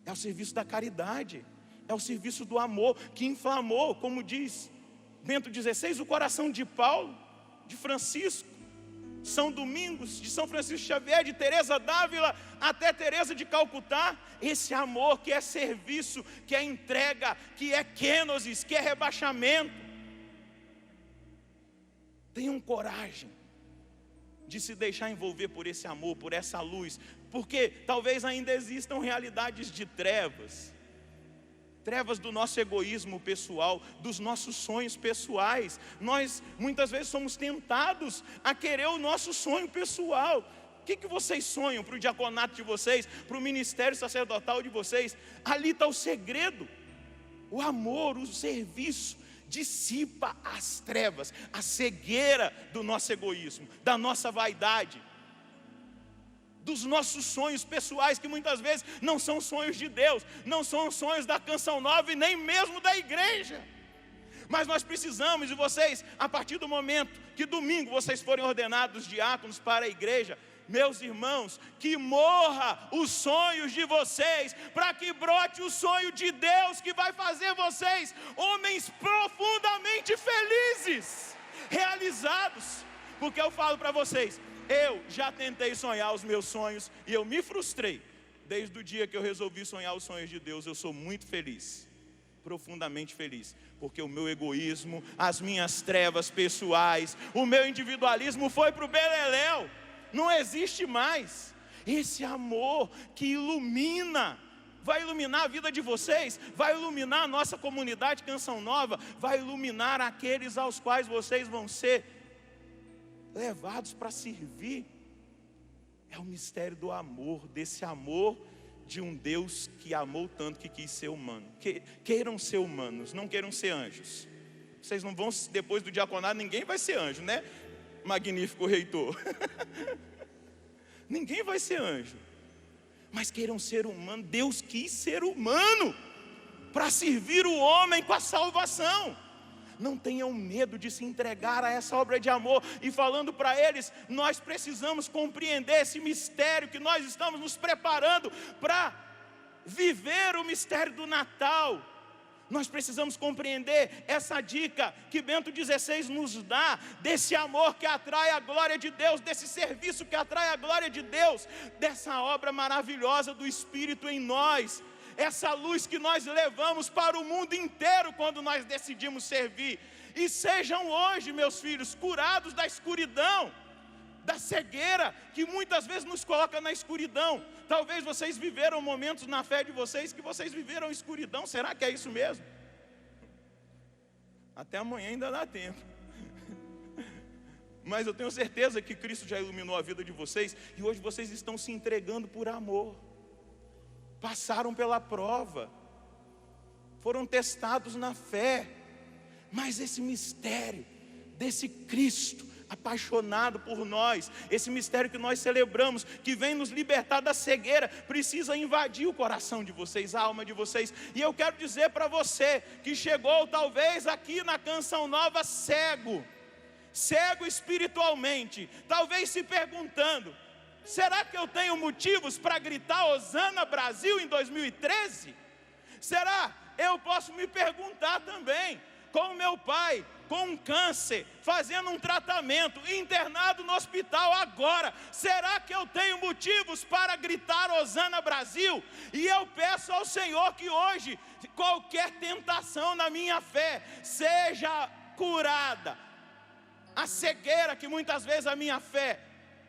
É o serviço da caridade, é o serviço do amor que inflamou, como diz Bento XVI, o coração de Paulo, de Francisco, São Domingos, de São Francisco Xavier, de Teresa d'Ávila até Teresa de Calcutá. Esse amor que é serviço, que é entrega, que é kenosis, que é rebaixamento. Tenham coragem de se deixar envolver por esse amor, por essa luz, porque talvez ainda existam realidades de trevas do nosso egoísmo pessoal, dos nossos sonhos pessoais. Nós muitas vezes somos tentados a querer o nosso sonho pessoal. O que vocês sonham para o diaconato de vocês, para o ministério sacerdotal de vocês? Ali está o segredo, o amor, o serviço. Dissipa as trevas, a cegueira do nosso egoísmo, da nossa vaidade, dos nossos sonhos pessoais, que muitas vezes não são sonhos de Deus, não são sonhos da Canção Nova e nem mesmo da igreja. Mas nós precisamos, e vocês, a partir do momento que domingo vocês forem ordenados diáconos para a igreja, meus irmãos, que morra os sonhos de vocês, para que brote o sonho de Deus, que vai fazer vocês homens profundamente felizes, realizados. Porque eu falo para vocês, eu já tentei sonhar os meus sonhos e eu me frustrei. Desde o dia que eu resolvi sonhar os sonhos de Deus, eu sou muito feliz, profundamente feliz, porque o meu egoísmo, as minhas trevas pessoais, o meu individualismo foi para o beleléu. Não existe mais esse amor que ilumina vai iluminar a vida de vocês, vai iluminar a nossa comunidade Canção Nova, vai iluminar aqueles aos quais vocês vão ser levados para servir. É o mistério do amor, desse amor de um Deus que amou tanto que quis ser humano. Queiram ser humanos, não queiram ser anjos. Vocês não vão, depois do diaconato, ninguém vai ser anjo, né? Magnífico reitor. Ninguém vai ser anjo. Mas queiram ser humano. Deus quis ser humano para servir o homem com a salvação. Não tenham medo de se entregar a essa obra de amor. E falando para eles, nós precisamos compreender esse mistério que nós estamos nos preparando para viver o mistério do Natal. Nós precisamos compreender essa dica que Bento XVI nos dá, desse amor que atrai a glória de Deus, desse serviço que atrai a glória de Deus, dessa obra maravilhosa do Espírito em nós, essa luz que nós levamos para o mundo inteiro quando nós decidimos servir. E sejam hoje, meus filhos, curados da escuridão, da cegueira que muitas vezes nos coloca na escuridão. Talvez vocês viveram momentos na fé de vocês que vocês viveram escuridão. Será que é isso mesmo? Até amanhã ainda dá tempo. Mas eu tenho certeza que Cristo já iluminou a vida de vocês e hoje vocês estão se entregando por amor. Passaram pela prova, foram testados na fé, mas esse mistério desse Cristo apaixonado por nós, esse mistério que nós celebramos, que vem nos libertar da cegueira, precisa invadir o coração de vocês, a alma de vocês. E eu quero dizer para você que chegou talvez aqui na Canção Nova cego espiritualmente, talvez se perguntando: será que eu tenho motivos para gritar Hosana Brasil em 2013? Será? Eu posso me perguntar também, com meu pai, com um câncer, fazendo um tratamento, internado no hospital agora, será que eu tenho motivos para gritar Hosana Brasil? E eu peço ao Senhor que hoje, qualquer tentação na minha fé, seja curada. A cegueira que muitas vezes a minha fé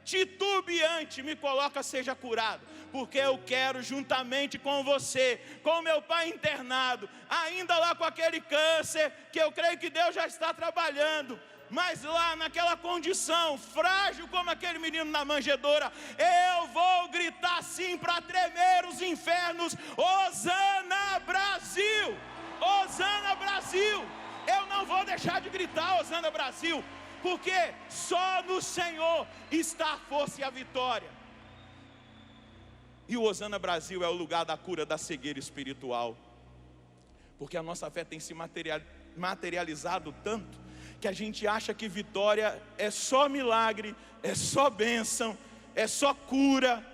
titubeante me coloca, seja curado, porque eu quero juntamente com você, com meu pai internado, ainda lá com aquele câncer, que eu creio que Deus já está trabalhando, mas lá naquela condição, frágil como aquele menino na manjedoura, eu vou gritar sim para tremer os infernos: Hosana Brasil! Hosana Brasil! Eu não vou deixar de gritar Hosana Brasil, porque só no Senhor está a força e a vitória. E o Hosana Brasil é o lugar da cura da cegueira espiritual, porque a nossa fé tem se materializado tanto, que a gente acha que vitória é só milagre, é só bênção, é só cura.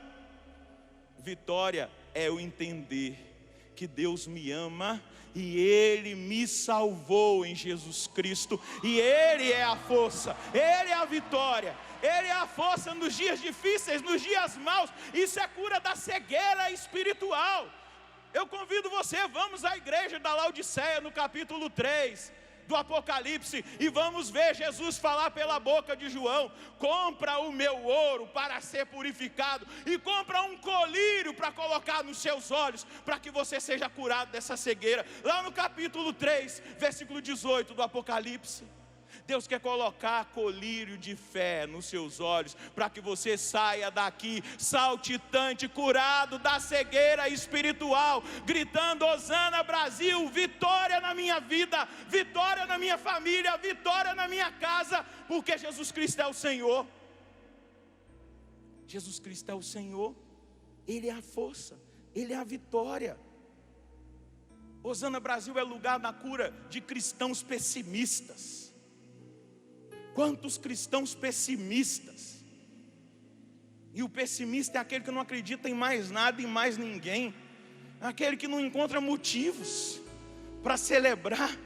Vitória é o entender que Deus me ama e Ele me salvou em Jesus Cristo, e Ele é a força, Ele é a vitória, Ele é a força nos dias difíceis, nos dias maus. Isso é cura da cegueira espiritual. Eu convido você, vamos à igreja da Laodiceia no capítulo 3 do Apocalipse, e vamos ver Jesus falar pela boca de João: compra o meu ouro para ser purificado, e compra um colírio para colocar nos seus olhos, para que você seja curado dessa cegueira. Lá no capítulo 3, versículo 18 do Apocalipse, Deus quer colocar colírio de fé nos seus olhos, para que você saia daqui saltitante, curado da cegueira espiritual, gritando Hosana Brasil, vitória na minha vida, vitória na minha família, vitória na minha casa, porque Jesus Cristo é o Senhor. Jesus Cristo é o Senhor, Ele é a força, Ele é a vitória. Hosana Brasil é lugar da cura de cristãos pessimistas. Quantos cristãos pessimistas? E o pessimista é aquele que não acredita em mais nada, em mais ninguém, aquele que não encontra motivos para celebrar,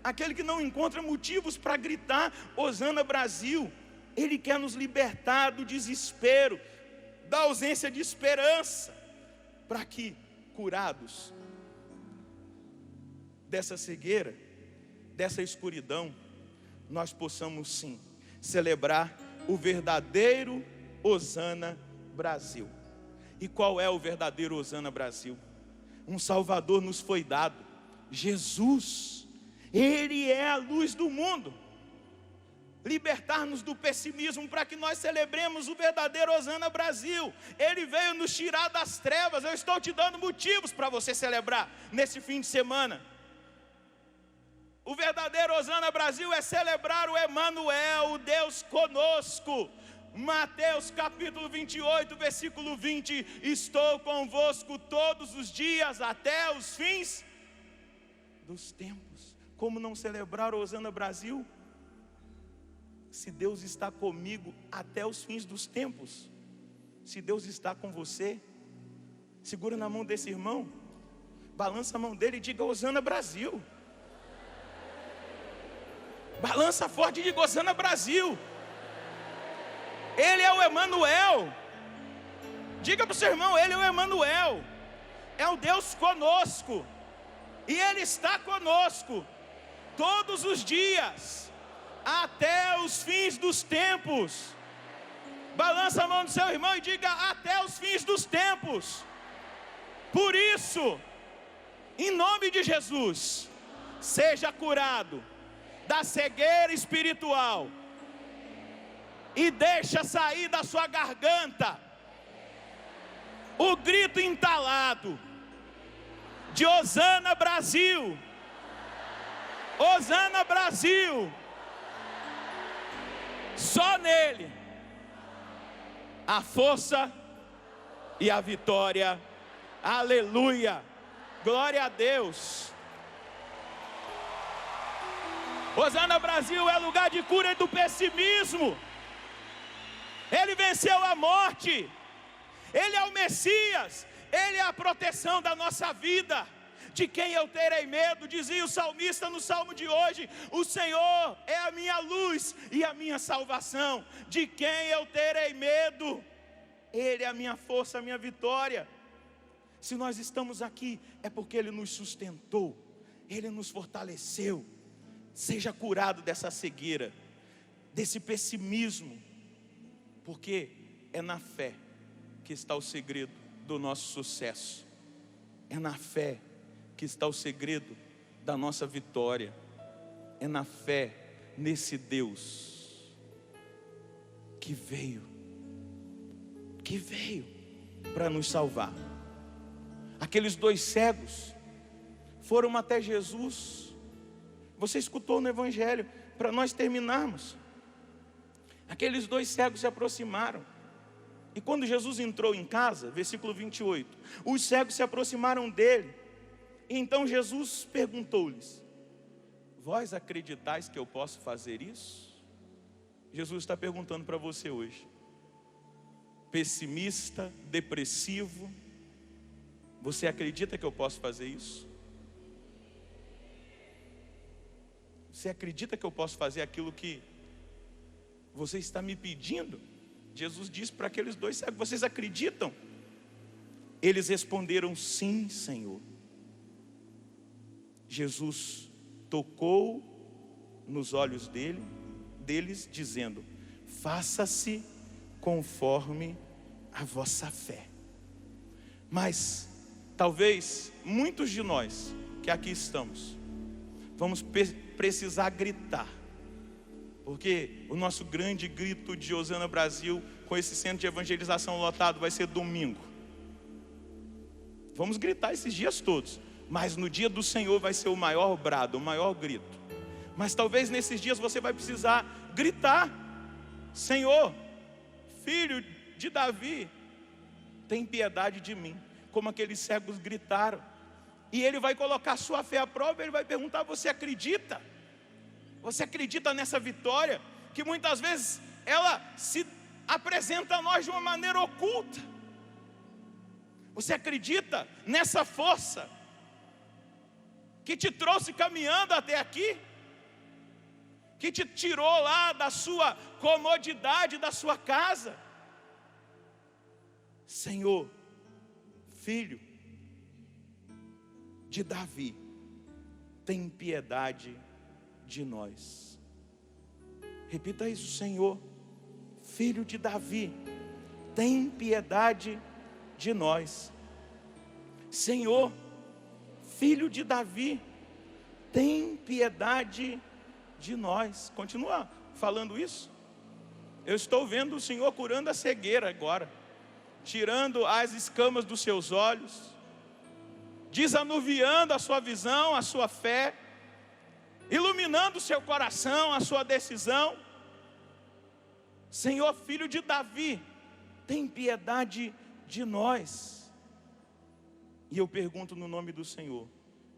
aquele que não encontra motivos para gritar Hosana Brasil. Ele quer nos libertar do desespero, da ausência de esperança, para que, curados dessa cegueira, dessa escuridão, nós possamos sim celebrar o verdadeiro Hosana Brasil. E qual é o verdadeiro Hosana Brasil? um Salvador nos foi dado, Jesus. Ele é a luz do mundo. Libertar-nos do pessimismo para que nós celebremos o verdadeiro Hosana Brasil. Ele veio nos tirar das trevas. Eu estou te dando motivos para você celebrar nesse fim de semana. O verdadeiro Hosana Brasil é celebrar o Emanuel, o Deus conosco. Mateus capítulo 28, versículo 20: estou convosco todos os dias até os fins dos tempos. Como não celebrar o Hosana Brasil? Se Deus está comigo até os fins dos tempos, se Deus está com você, segura na mão desse irmão, balança a mão dele e diga: Hosana Brasil. Balança forte e diga: Hosana Brasil. Ele é o Emanuel. Diga para o seu irmão: ele é o Emanuel, é o Deus conosco, e Ele está conosco todos os dias até os fins dos tempos. Balança a mão do seu irmão e diga: até os fins dos tempos. Por isso, em nome de Jesus, seja curado da cegueira espiritual e deixa sair da sua garganta o grito entalado de Hosana Brasil. Hosana Brasil. Só nele a força e a vitória. Aleluia. Glória a Deus. Hosana Brasil é lugar de cura do pessimismo. Ele venceu a morte. Ele é o Messias. Ele é a proteção da nossa vida. De quem eu terei medo? Dizia o salmista no salmo de hoje: o Senhor é a minha luz e a minha salvação. De quem eu terei medo? Ele é a minha força, a minha vitória. Se nós estamos aqui, é porque Ele nos sustentou, Ele nos fortaleceu. Seja curado dessa cegueira, desse pessimismo, porque é na fé que está o segredo do nosso sucesso. É na fé que está o segredo da nossa vitória. É na fé nesse Deus que veio para nos salvar. Aqueles 2 cegos foram até Jesus. Você escutou no Evangelho, para nós terminarmos. Aqueles 2 cegos se aproximaram. E quando Jesus entrou em casa, versículo 28, os cegos se aproximaram dele. E então Jesus perguntou-lhes: vós acreditais que eu posso fazer isso? Jesus está perguntando para você hoje. Pessimista, depressivo, você acredita que eu posso fazer isso? Você acredita que eu posso fazer aquilo que você está me pedindo? Jesus disse para aqueles 2 cegos: vocês acreditam? Eles responderam: sim, Senhor. Jesus tocou nos olhos deles, dizendo: faça-se conforme a vossa fé. Mas talvez muitos de nós que aqui estamos vamos precisar gritar, porque o nosso grande grito de Hosana Brasil, com esse centro de evangelização lotado, vai ser domingo. Vamos gritar esses dias todos, mas no dia do Senhor vai ser o maior brado, o maior grito. Mas talvez nesses dias você vai precisar gritar: Senhor, Filho de Davi, tem piedade de mim, como aqueles cegos gritaram. E Ele vai colocar sua fé à prova. Ele vai perguntar: você acredita? Você acredita nessa vitória? Que muitas vezes ela se apresenta a nós de uma maneira oculta. Você acredita nessa força que te trouxe caminhando até aqui? Que te tirou lá da sua comodidade, da sua casa? Senhor, Filho de Davi, tem piedade de nós. Repita isso: Senhor, Filho de Davi, tem piedade de nós. Senhor, filho de Davi, tem piedade de nós. Continua falando isso. Eu estou vendo o Senhor curando a cegueira agora, tirando as escamas dos seus olhos, desanuviando a sua visão, a sua fé, iluminando o seu coração, a sua decisão. Senhor, filho de Davi, tem piedade de nós. E eu pergunto no nome do Senhor: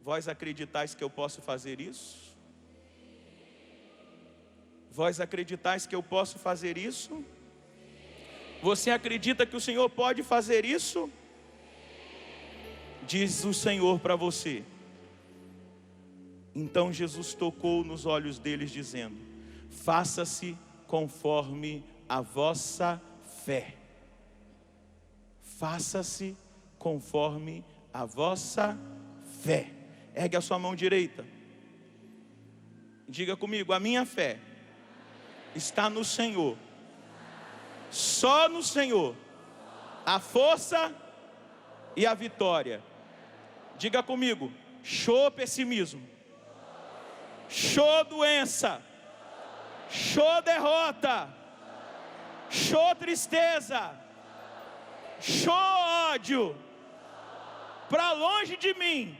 vós acreditais que eu posso fazer isso? Vós acreditais que eu posso fazer isso? Você acredita que o Senhor pode fazer isso? Diz o Senhor para você. Então Jesus tocou nos olhos deles, dizendo: faça-se conforme a vossa fé. Faça-se conforme a vossa fé. Ergue a sua mão direita. Diga comigo: a minha fé está no Senhor. Só no Senhor a força e a vitória. Diga comigo: show pessimismo, show doença, show derrota, show tristeza, show ódio, para longe de mim,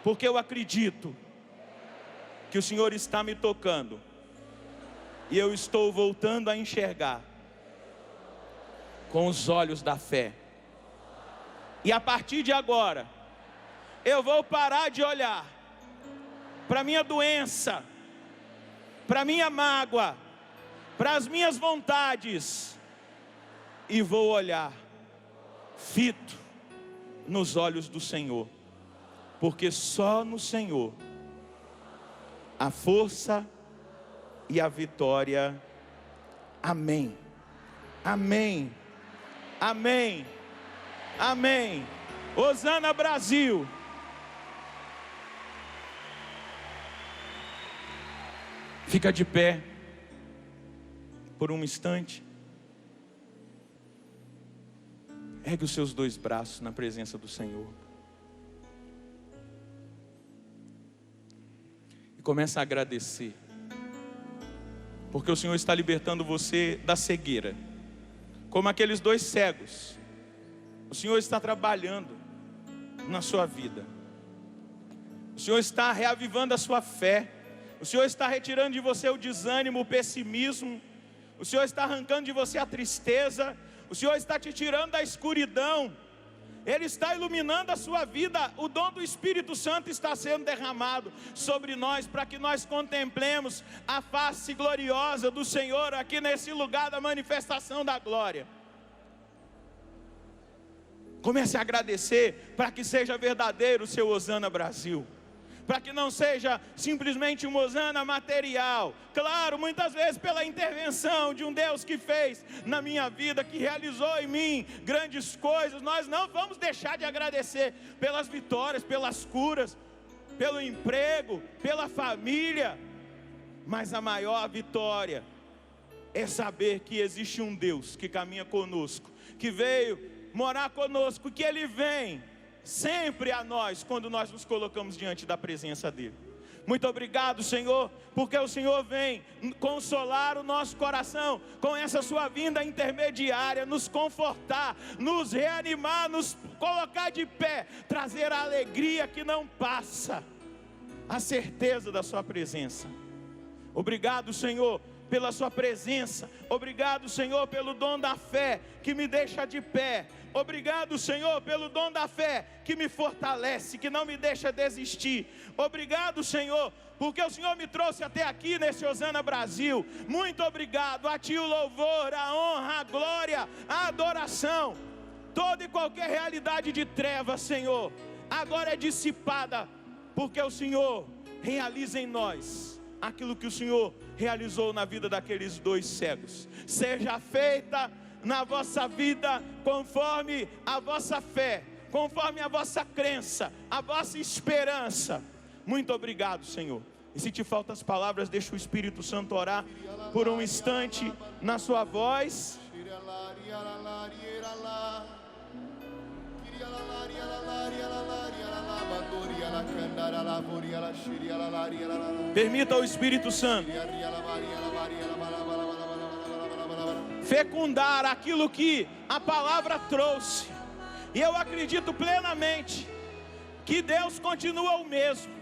porque eu acredito que o Senhor está me tocando. E eu estou voltando a enxergar com os olhos da fé. E a partir de agora, eu vou parar de olhar para minha doença, para minha mágoa, para as minhas vontades, e vou olhar fito nos olhos do Senhor, porque só no Senhor a força e a vitória. Amém. Amém. Amém. Amém. Hosana Brasil. Fica de pé por um instante. Ergue os seus dois braços na presença do Senhor. E começa a agradecer. Porque o Senhor está libertando você da cegueira. Como aqueles dois cegos. O Senhor está trabalhando na sua vida. O Senhor está reavivando a sua fé. O Senhor está retirando de você o desânimo, o pessimismo. O Senhor está arrancando de você a tristeza. O Senhor está te tirando da escuridão. Ele está iluminando a sua vida. O dom do Espírito Santo está sendo derramado sobre nós, para que nós contemplemos a face gloriosa do Senhor aqui nesse lugar da manifestação da glória. Comece a agradecer, para que seja verdadeiro o seu Hosana Brasil, para que não seja simplesmente um hosana material. Claro, muitas vezes pela intervenção de um Deus que fez na minha vida, que realizou em mim grandes coisas. Nós não vamos deixar de agradecer pelas vitórias, pelas curas, pelo emprego, pela família. Mas a maior vitória é saber que existe um Deus que caminha conosco, que veio morar conosco, que Ele vem sempre a nós quando nós nos colocamos diante da presença dEle. Muito obrigado, Senhor, porque o Senhor vem consolar o nosso coração com essa sua vinda intermediária, nos confortar, nos reanimar, nos colocar de pé, trazer a alegria que não passa, a certeza da sua presença. Obrigado, Senhor, pela sua presença. Obrigado, Senhor, pelo dom da fé que me deixa de pé. Obrigado, Senhor, pelo dom da fé que me fortalece, que não me deixa desistir. Obrigado, Senhor, porque o Senhor me trouxe até aqui nesse Hosana Brasil. Muito obrigado. A Ti o louvor, a honra, a glória, a adoração. Toda e qualquer realidade de trevas, Senhor, agora é dissipada, porque o Senhor realiza em nós aquilo que o Senhor realizou na vida daqueles dois cegos. Seja feita na vossa vida conforme a vossa fé, conforme a vossa crença, a vossa esperança. Muito obrigado, Senhor. E se te faltam as palavras, deixa o Espírito Santo orar por um instante na sua voz. Permita ao Espírito Santo fecundar aquilo que a palavra trouxe. E eu acredito plenamente que Deus continua o mesmo.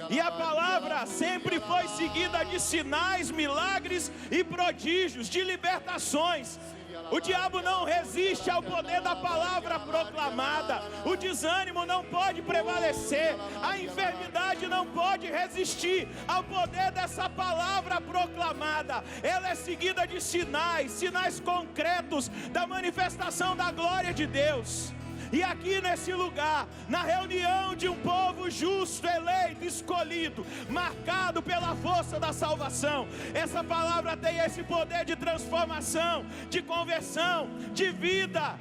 E a palavra sempre foi seguida de sinais, milagres e prodígios, de libertações. O diabo não resiste ao poder da palavra proclamada. O desânimo não pode prevalecer. A enfermidade não pode resistir ao poder dessa palavra proclamada. Ela é seguida de sinais, sinais concretos da manifestação da glória de Deus. E aqui nesse lugar, na reunião de um povo justo, eleito, escolhido, marcado pela força da salvação, essa palavra tem esse poder de transformação, de conversão, de vida,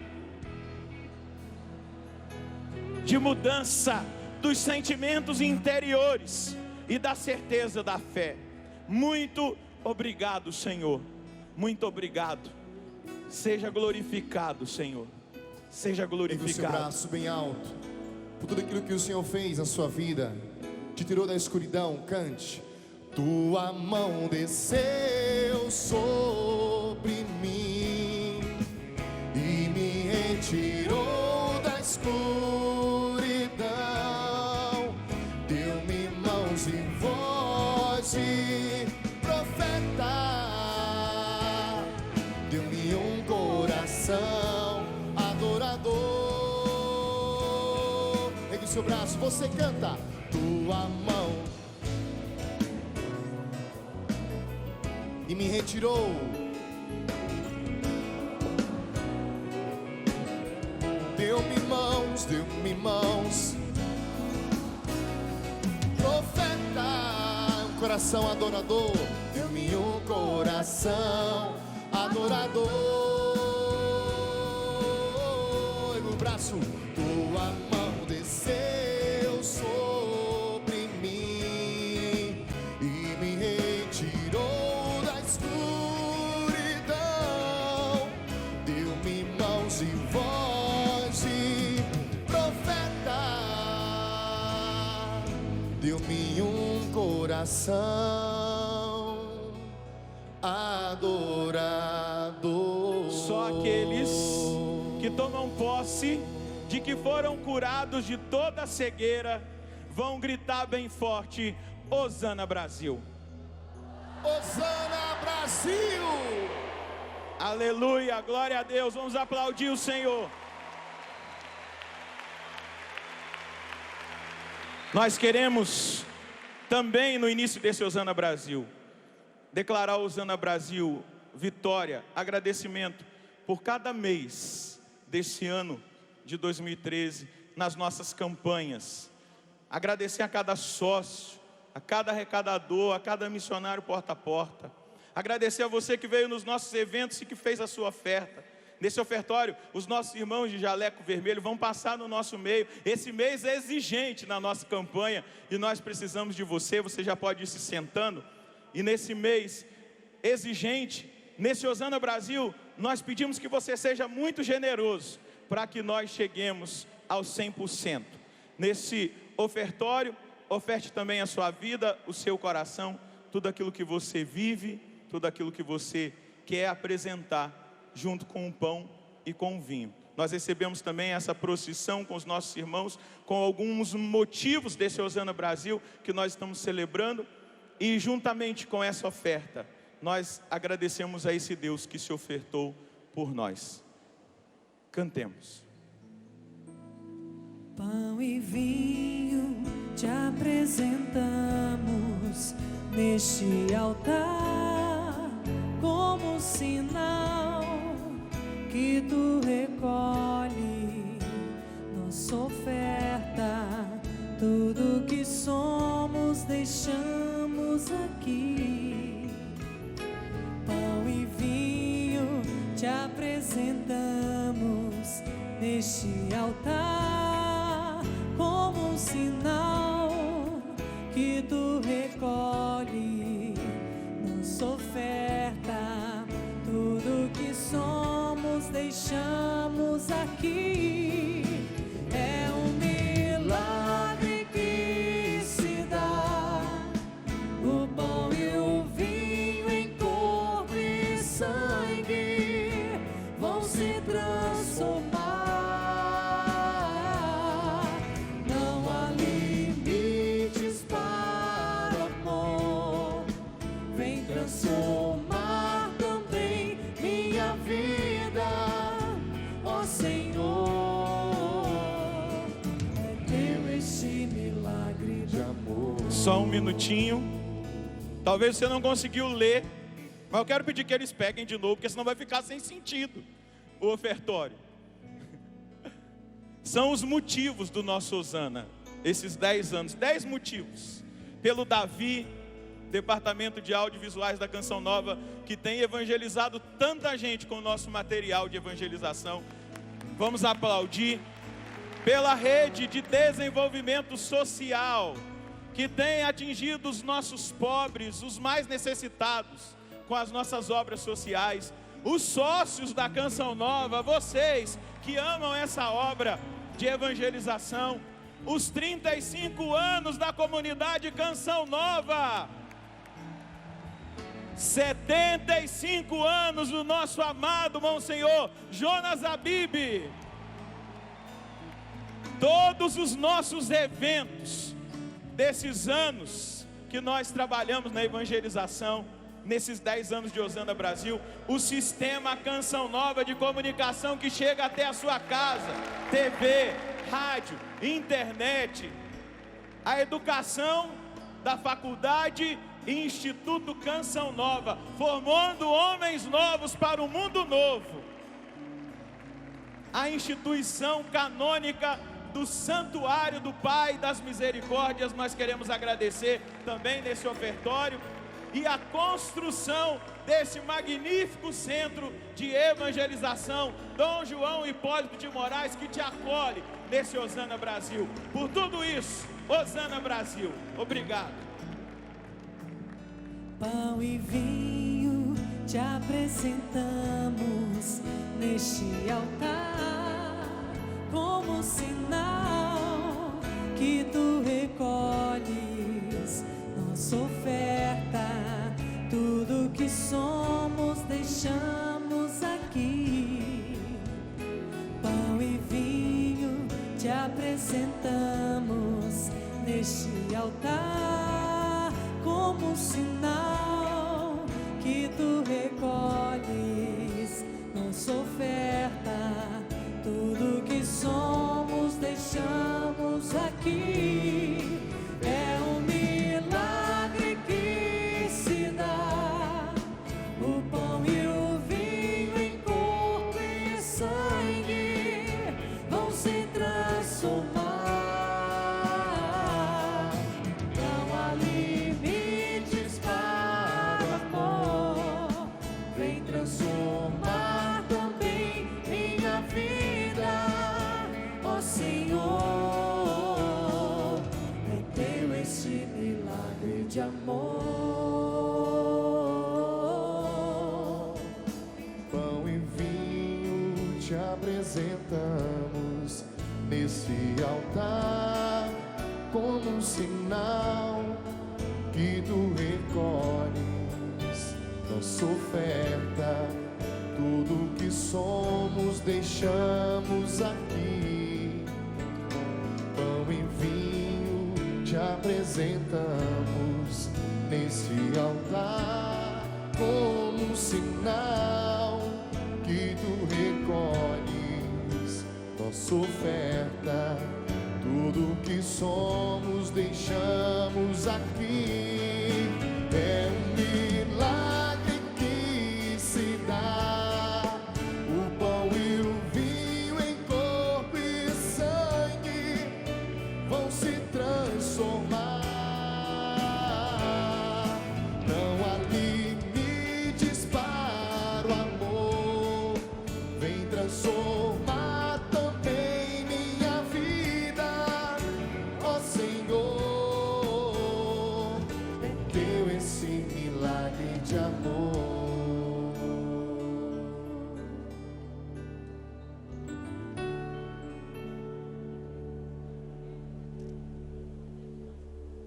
de mudança dos sentimentos interiores e da certeza da fé. Muito obrigado, Senhor. Muito obrigado. Seja glorificado, Senhor. Seja glorificado. Pegue o seu braço bem alto. Por tudo aquilo que o Senhor fez na sua vida, te tirou da escuridão, cante. Tua mão desceu sobre mim e me retirou da escuridão. Deu-me mãos e voz de profeta. Deu-me um coração adorador. Pegue o seu braço, você canta. Tua mão e me retirou. Deu-me mãos, profeta, um coração adorador. Deu-me um coração adorador. Braço, tua mão desceu sobre mim e me retirou da escuridão. Deu-me mãos e voz de profeta. Deu-me um coração adorador. Só aqueles que tomam posse de que foram curados de toda cegueira vão gritar bem forte: Hosana Brasil! Hosana Brasil! Aleluia, glória a Deus, vamos aplaudir o Senhor. Nós queremos também, no início desse Hosana Brasil, declarar Hosana Brasil vitória, agradecimento por cada mês desse ano de 2013, nas nossas campanhas. Agradecer a cada sócio, a cada arrecadador, a cada missionário porta a porta. Agradecer a você que veio nos nossos eventos e que fez a sua oferta. Nesse ofertório, os nossos irmãos de jaleco vermelho vão passar no nosso meio. Esse mês é exigente na nossa campanha e nós precisamos de você. Você já pode ir se sentando. E nesse mês exigente, nesse Hosana Brasil, nós pedimos que você seja muito generoso para que nós cheguemos aos 100%. Nesse ofertório, oferte também a sua vida, o seu coração, tudo aquilo que você vive, tudo aquilo que você quer apresentar, junto com o pão e com o vinho. Nós recebemos também essa procissão com os nossos irmãos, com alguns motivos desse Hosana Brasil que nós estamos celebrando, e juntamente com essa oferta, nós agradecemos a esse Deus que se ofertou por nós. Cantemos. Pão e vinho te apresentamos neste altar, como sinal que tu recolhe nossa oferta. Tudo que somos deixamos aqui. Pão e vinho te apresentamos neste altar, como um sinal que tu recolhe nossa oferta. Tudo que somos deixamos aqui. É um milagre que vem transformar também minha vida, ó Senhor. É teu este milagre de amor. Só um minutinho. Talvez você não conseguiu ler, mas eu quero pedir que eles peguem de novo, porque senão vai ficar sem sentido o ofertório. São os motivos do nosso Hosana, esses 10 anos, 10 motivos. Pelo Davi, departamento de audiovisuais da Canção Nova, que tem evangelizado tanta gente com o nosso material de evangelização. Vamos aplaudir. Pela rede de desenvolvimento social, que tem atingido os nossos pobres, os mais necessitados, com as nossas obras sociais. Os sócios da Canção Nova, vocês que amam essa obra de evangelização. Os 35 anos da comunidade Canção Nova. 75 anos do nosso amado Monsenhor Jonas Abib. Todos os nossos eventos desses anos que nós trabalhamos na evangelização, nesses 10 anos de Hosana Brasil, o sistema Canção Nova de comunicação que chega até a sua casa, TV, rádio, internet, a educação da faculdade e Instituto Canção Nova, formando homens novos para o mundo novo. A instituição canônica do Santuário do Pai das Misericórdias, nós queremos agradecer também nesse ofertório, e a construção desse magnífico centro de evangelização, Dom João Hipólito de Moraes, que te acolhe nesse Hosana Brasil. Por tudo isso, Hosana Brasil, obrigado. Pão e vinho te apresentamos neste altar, como sinal que tu recolhes nossa oferta. Tudo que somos deixamos aqui. Pão e vinho te apresentamos neste altar, como sinal que tu recolhes nossa oferta. Tudo que somos deixamos aqui. É um milagre que se dá, o pão e o vinho em corpo e sangue vão se transformar. Não há limites para o amor, vem transformar também minha vida, ó Senhor. É teu esse milagre de amor. Pão e vinho te apresentamos nesse altar, como um sinal que tu recolhes nossa oferta. Tudo que somos deixamos aqui. Pão e vinho te apresentamos nesse altar, como um sinal que tu recolhes nossa oferta. Tudo que somos deixamos aqui. É um milagre que se dá, o pão e o vinho em corpo e sangue vão se transformar. Não há limites para o amor, vem transformar também minha vida, ó Senhor. É teu esse milagre de amor.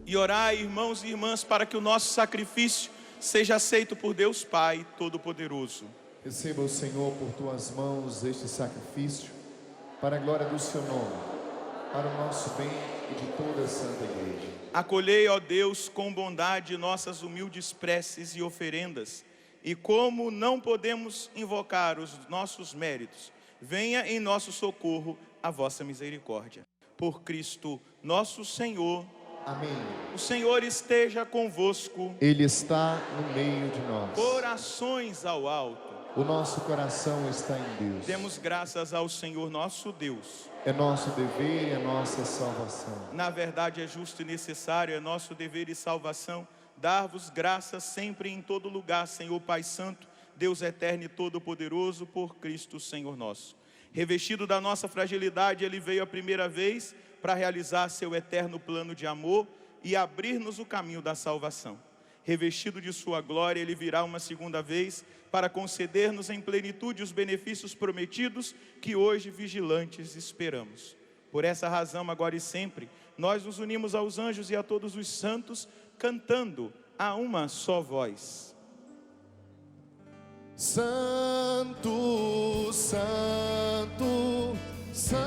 E orai, irmãos e irmãs, para que o nosso sacrifício seja aceito por Deus Pai Todo-Poderoso. Receba o Senhor por tuas mãos este sacrifício, para a glória do seu nome, para o nosso bem e de toda a Santa Igreja. Acolhei, ó Deus, com bondade nossas humildes preces e oferendas, e como não podemos invocar os nossos méritos, venha em nosso socorro a vossa misericórdia. Por Cristo nosso Senhor. Amém. O Senhor esteja convosco. Ele está no meio de nós. Corações ao alto. O nosso coração está em Deus. Demos graças ao Senhor nosso Deus. É nosso dever e é nossa salvação. Na verdade é justo e necessário, é nosso dever e salvação, dar-vos graças sempre e em todo lugar, Senhor Pai Santo, Deus eterno e todo-poderoso, por Cristo Senhor nosso. Revestido da nossa fragilidade, Ele veio a primeira vez para realizar seu eterno plano de amor e abrir-nos o caminho da salvação. Revestido de sua glória, Ele virá uma segunda vez para conceder-nos em plenitude os benefícios prometidos que hoje vigilantes esperamos. Por essa razão, agora e sempre, nós nos unimos aos anjos e a todos os santos, cantando a uma só voz. Santo, Santo, Santo,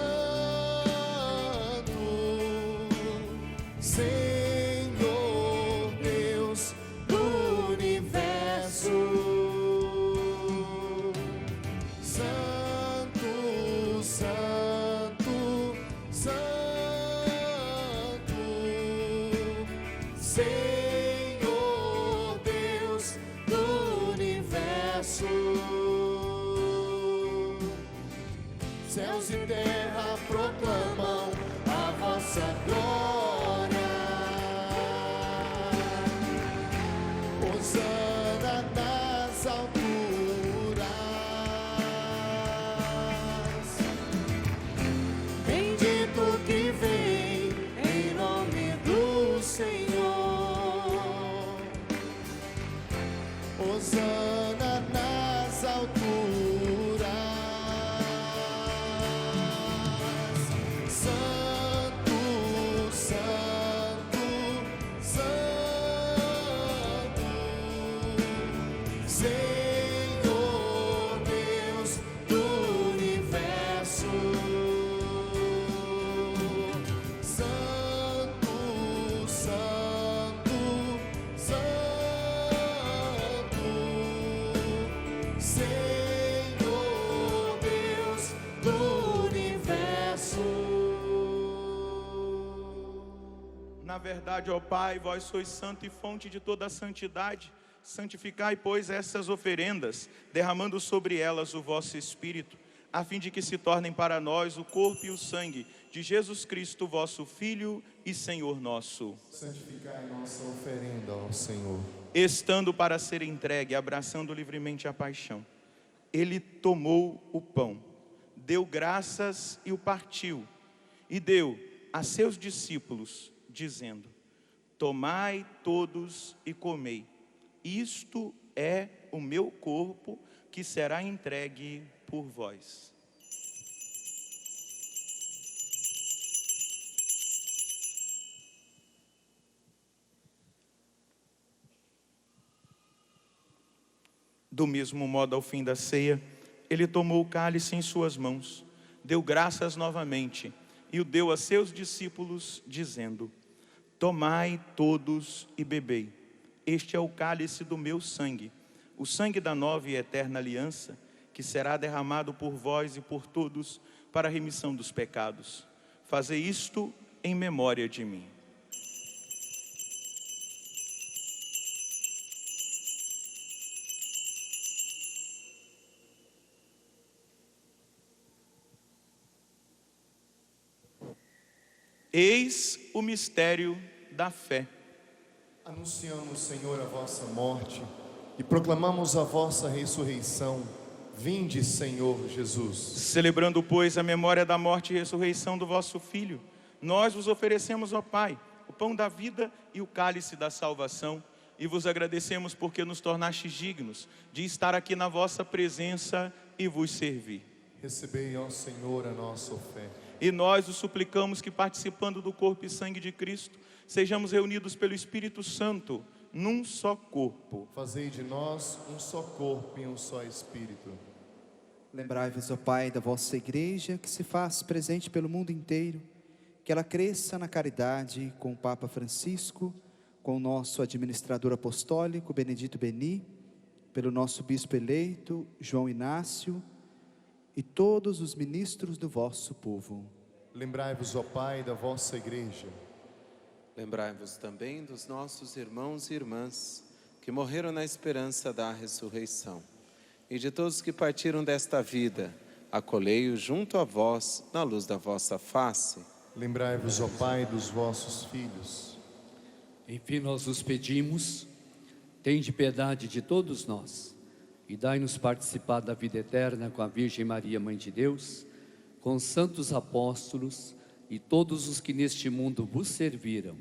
Senhor Deus do universo. Santo, Santo, Santo, Senhor Deus do universo. Céus e terra proclamam a vossa glória. Hosana nas alturas. Bendito que vem em nome do Senhor. Hosana nas alturas. Santo, Santo, Santo, Senhor Deus do universo. Santo, Santo, Santo, Senhor Deus do universo. Na verdade, ó Pai, vós sois santo e fonte de toda a santidade. Santificai, pois, essas oferendas, derramando sobre elas o vosso Espírito, a fim de que se tornem para nós o corpo e o sangue de Jesus Cristo, vosso Filho e Senhor nosso. Santificai nossa oferenda ao Senhor. Estando para ser entregue, abraçando livremente a paixão, Ele tomou o pão, deu graças e o partiu, e deu a seus discípulos, dizendo: tomai todos e comei, isto é o meu corpo que será entregue por vós. Do mesmo modo, ao fim da ceia, ele tomou o cálice em suas mãos, deu graças novamente e o deu a seus discípulos, dizendo: tomai todos e bebei, este é o cálice do meu sangue, o sangue da nova e eterna aliança, que será derramado por vós e por todos para a remissão dos pecados. Fazei isto em memória de mim. Eis o mistério da fé. Anunciamos, Senhor, a vossa morte e proclamamos a vossa ressurreição. Vinde, Senhor Jesus. Celebrando, pois, a memória da morte e ressurreição do vosso Filho, nós vos oferecemos, ó Pai, o pão da vida e o cálice da salvação, e vos agradecemos porque nos tornastes dignos de estar aqui na vossa presença e vos servir. Recebei, ó Senhor, a nossa oferta. E nós os suplicamos que, participando do corpo e sangue de Cristo, sejamos reunidos pelo Espírito Santo num só corpo. Fazei de nós um só corpo e um só Espírito. Lembrai-vos, ó Pai, da vossa igreja, que se faz presente pelo mundo inteiro, que ela cresça na caridade com o Papa Francisco, com o nosso administrador apostólico, Benedito Beni, pelo nosso bispo eleito, João Inácio, e todos os ministros do vosso povo. Lembrai-vos, ó Pai, da vossa igreja. Lembrai-vos também dos nossos irmãos e irmãs que morreram na esperança da ressurreição. E de todos que partiram desta vida, acolhei-os junto a vós, na luz da vossa face. Lembrai-vos, ó Pai, dos vossos filhos. Enfim, nós os pedimos, tende piedade de todos nós e dai-nos participar da vida eterna com a Virgem Maria, Mãe de Deus, com os santos apóstolos e todos os que neste mundo vos serviram,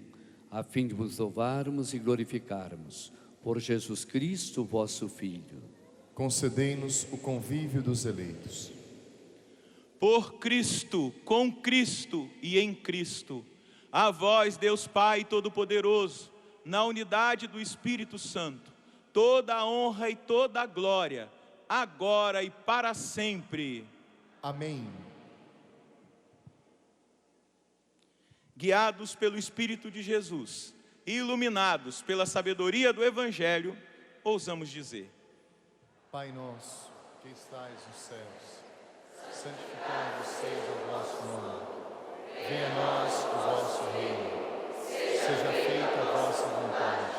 a fim de vos louvarmos e glorificarmos. Por Jesus Cristo, vosso Filho. Concedei-nos o convívio dos eleitos. Por Cristo, com Cristo e em Cristo, a vós, Deus Pai Todo-Poderoso, na unidade do Espírito Santo, toda a honra e toda a glória, agora e para sempre. Amém. Guiados pelo Espírito de Jesus e iluminados pela sabedoria do Evangelho, ousamos dizer: Pai nosso, que estais nos céus, santificado seja o vosso nome. Venha a nós o vosso reino. Seja feita a vossa vontade,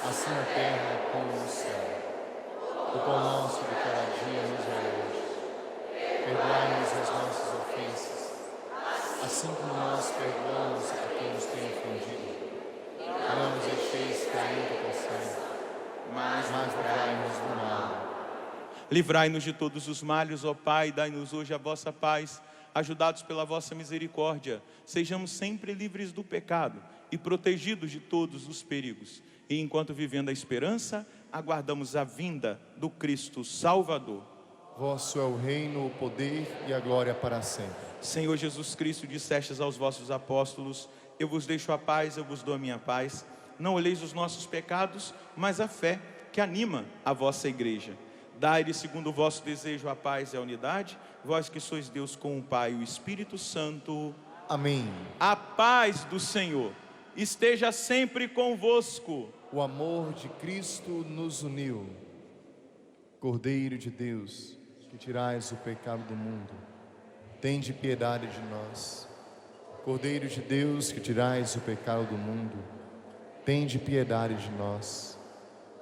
assim na terra como no céu. O pão nosso de cada dia nos dai hoje. Perdoai-nos as nossas ofensas, assim como nós perdoamos a quem nos tem ofendido. Não nos deixeis cair em tentação, mas livrai-nos do mal. Livrai-nos de todos os males, ó Pai, dai-nos hoje a vossa paz. Ajudados pela vossa misericórdia, sejamos sempre livres do pecado e protegidos de todos os perigos. E enquanto vivendo a esperança, aguardamos a vinda do Cristo Salvador. Vosso é o reino, o poder e a glória para sempre. Senhor Jesus Cristo, dissestes aos vossos apóstolos: eu vos deixo a paz, eu vos dou a minha paz. Não olheis os nossos pecados, mas a fé que anima a vossa igreja. Dai-lhe segundo o vosso desejo a paz e a unidade, vós que sois Deus com o Pai e o Espírito Santo. Amém. A paz do Senhor esteja sempre convosco. O amor de Cristo nos uniu. Cordeiro de Deus, que tirais o pecado do mundo, tende piedade de nós. Cordeiro de Deus, que tirais o pecado do mundo, tende piedade de nós.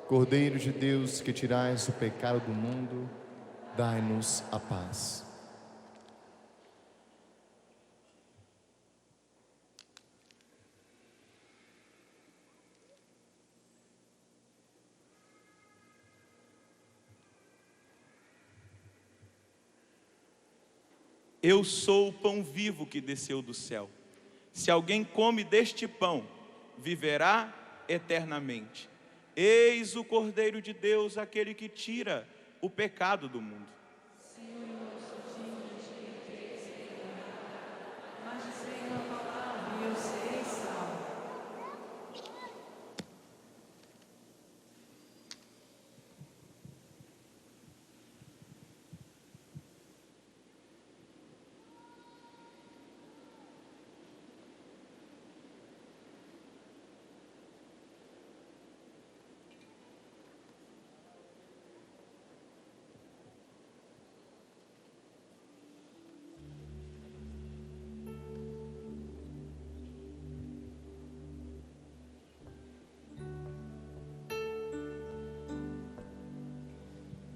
Cordeiro de Deus, que tirais o pecado do mundo, dai-nos a paz. Eu sou o pão vivo que desceu do céu. Se alguém come deste pão, viverá eternamente. Eis o Cordeiro de Deus, aquele que tira o pecado do mundo.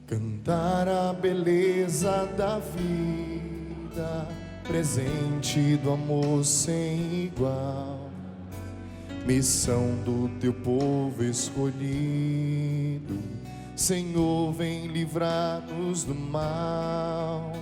Cantar a beleza da vida, presente do amor sem igual, missão do teu povo escolhido. Senhor, vem livrar-nos do mal,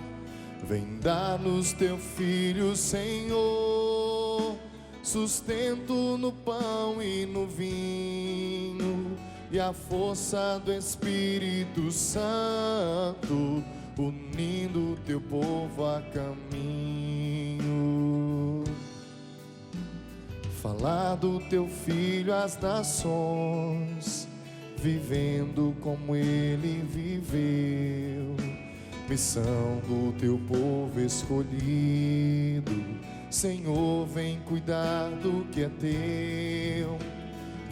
vem dar-nos teu Filho, Senhor, sustento no pão e no vinho, e a força do Espírito Santo, unindo o teu povo a caminho. Falar do teu Filho às nações, vivendo como ele viveu. Missão do teu povo escolhido, Senhor, vem cuidar do que é teu.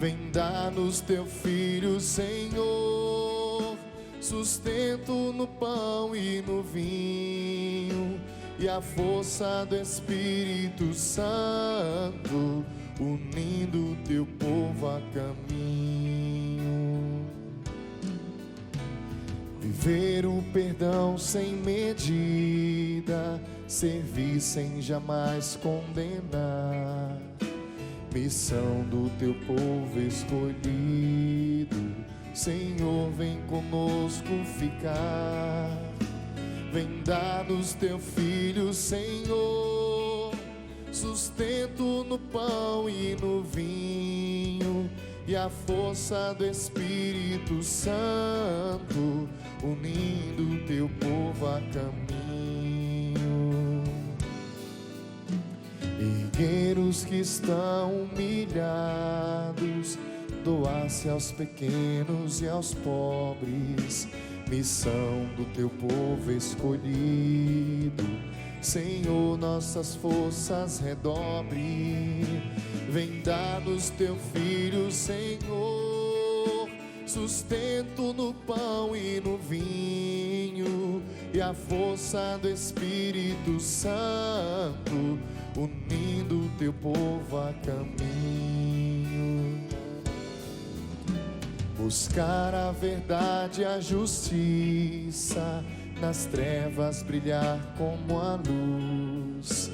Vem dar-nos teu filho, Senhor, sustento no pão e no vinho, e a força do Espírito Santo, unindo teu povo a caminho. Viver o perdão sem medida, servir sem jamais condenar. Missão do teu povo escolhido, Senhor, vem conosco ficar. Vem dar-nos teu filho, Senhor, sustento no pão e no vinho, e a força do Espírito Santo, unindo teu povo a caminho. Erguer os que estão humilhados, doar-se aos pequenos e aos pobres, missão do teu povo escolhido. Senhor, nossas forças redobre. Vem dar-nos teu filho, Senhor, sustento no pão e no vinho, e a força do Espírito Santo, unindo teu povo a caminho. Buscar a verdade e a justiça, nas trevas brilhar como a luz.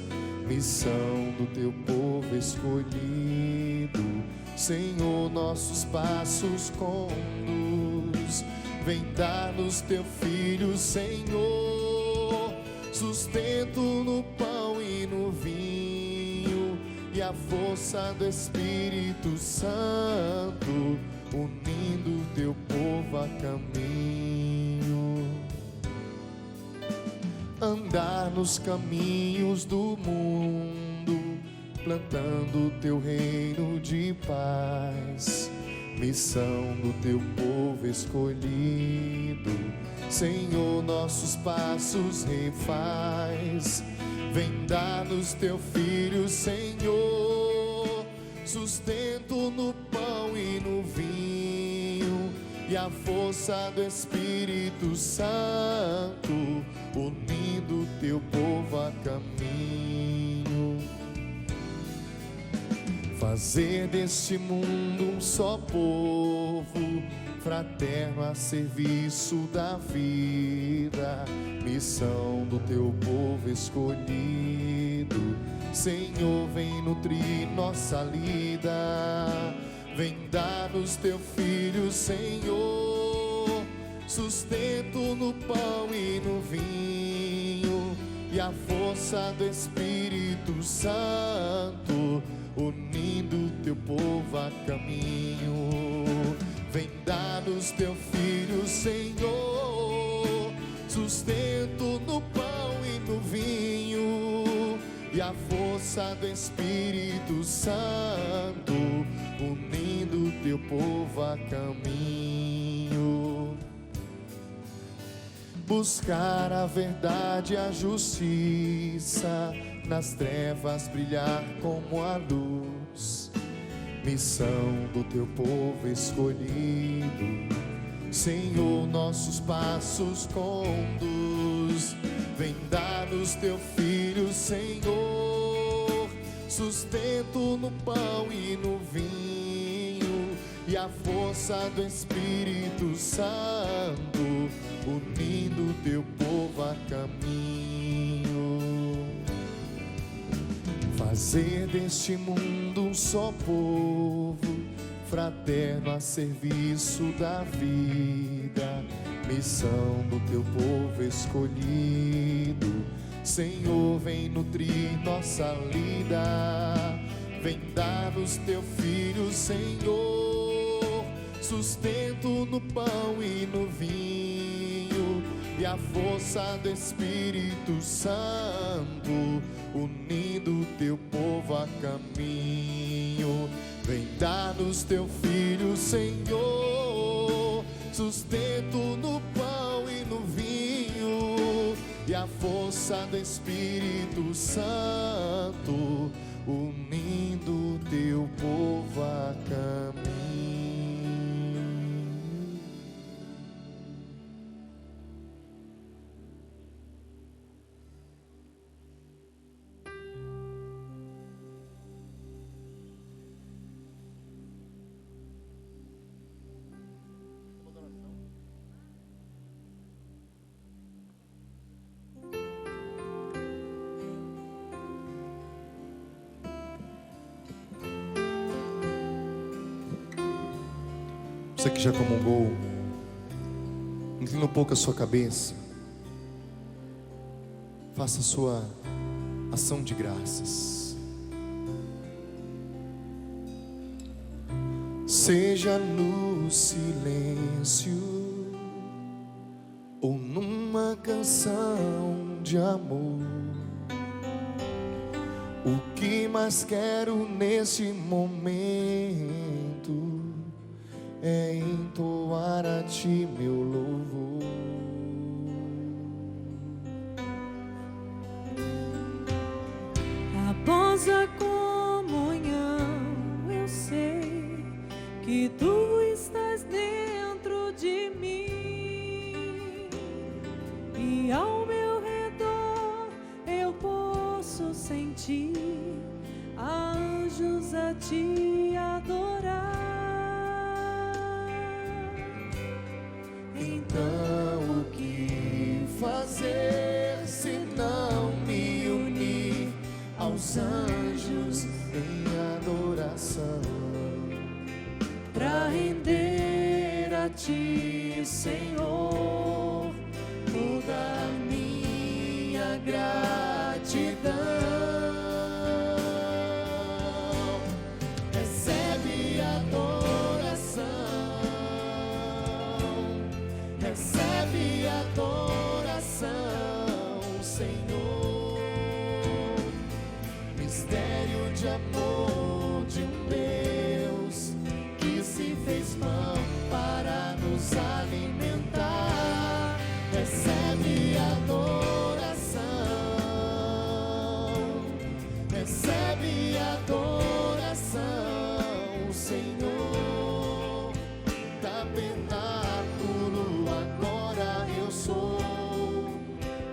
Missão do teu povo escolhido, Senhor, nossos passos conduz. Vem dar-nos teu filho, Senhor, sustento no pão e no vinho, e a força do Espírito Santo, unindo teu povo a caminho. Andar nos caminhos do mundo, plantando teu reino de paz. Missão do teu povo escolhido, Senhor, nossos passos refaz. Vem dar-nos teu filho, Senhor, sustento no pão e no vinho, e a força do Espírito Santo, unindo teu povo a caminho. Fazer deste mundo um só povo, fraterno a serviço da vida. Missão do teu povo escolhido, Senhor, vem nutrir nossa lida. Vem dar-nos teu filho, Senhor, sustento no pão e no vinho, e a força do Espírito Santo, unindo teu povo a caminho. Vem dar-nos teu filho, Senhor, sustento no pão e no vinho, e a força do Espírito Santo, unindo teu povo a caminho. Buscar a verdade e a justiça, nas trevas brilhar como a luz. Missão do teu povo escolhido, Senhor, nossos passos conduz. Vem dar-nos teu filho, Senhor, sustento no pão e no vinho, e a força do Espírito Santo, unindo teu povo a caminho. Fazer deste mundo um só povo, fraterno a serviço da vida. Missão do teu povo escolhido, Senhor, vem nutrir nossa lida. Vem dar-nos teu filho, Senhor, sustento no pão e no vinho, e a força do Espírito Santo, unindo teu povo a caminho. Vem dar-nos teu filho, Senhor, sustento no pão e no vinho, e a força do Espírito Santo, unindo teu povo a caminho. Você que já comungou, inclina um pouco a sua cabeça, faça a sua ação de graças. Seja no silêncio ou numa canção de amor, o que mais quero nesse momento é entoar a ti meu louvor. Após a comunhão, eu sei que tu estás dentro de mim, e ao meu redor eu posso sentir anjos a te adorar. Então o que fazer se não me unir aos anjos em adoração, Pra render a ti, Senhor, toda a minha gratidão. Recebe a adoração, recebe a adoração, Senhor. Mistério de amor de um Deus que se fez pão para nos alimentar. Recebe a adoração, recebe a adoração, Senhor. Tabernáculo agora eu sou,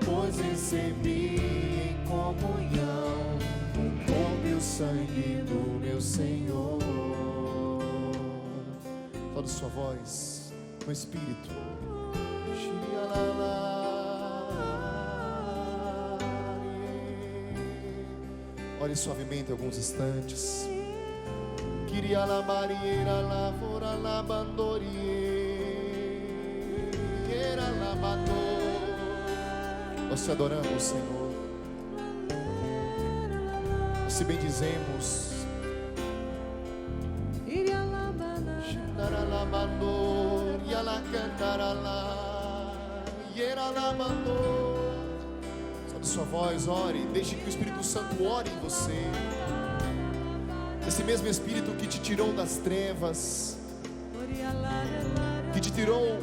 pois recebi em comunhão o corpo e o sangue do meu Senhor. Toda sua voz, no Espírito. Ore suavemente alguns instantes. Kiria la barriera, la fora la bandorie, era la bandor. Nós te adoramos, Senhor. Nós te bendizemos. La bandor, y a la cantará la, y era la bandor. Sobe sua voz, ore, deixe que o Espírito Santo ore em você. Esse mesmo Espírito que te tirou das trevas, que te tirou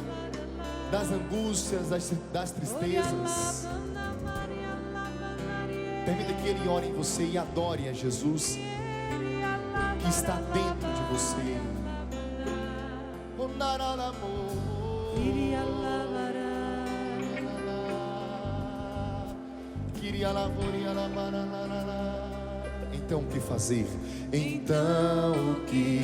das angústias, das tristezas. Permita que Ele ore em você e adore a Jesus que está dentro de você. Então o que fazer? Então o que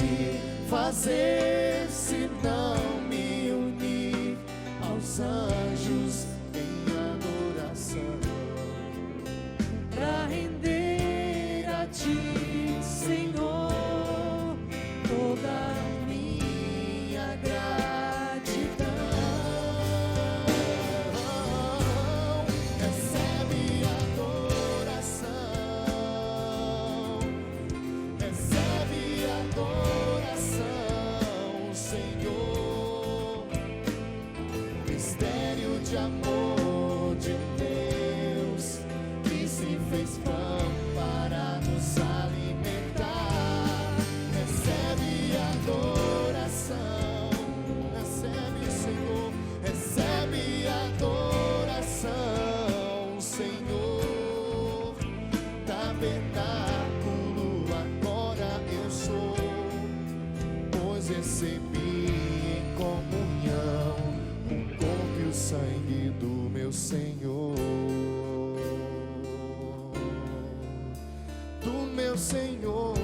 fazer se não me unir aos anjos em adoração, pra render a ti, Senhor, toda a minha gratidão. Recebe a adoração, recebe a adoração, Senhor. Mistério de amor de Deus que se fez pão para nos alimentar. Recebe a adoração, recebe, Senhor, recebe a adoração, Senhor, do meu Senhor.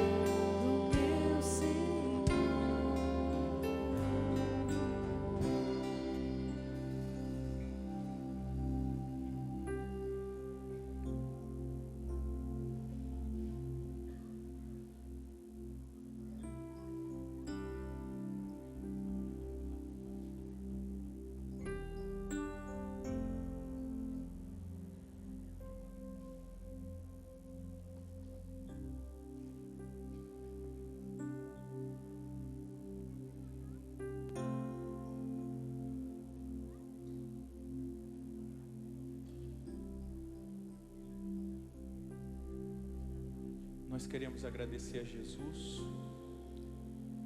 Nós queremos agradecer a Jesus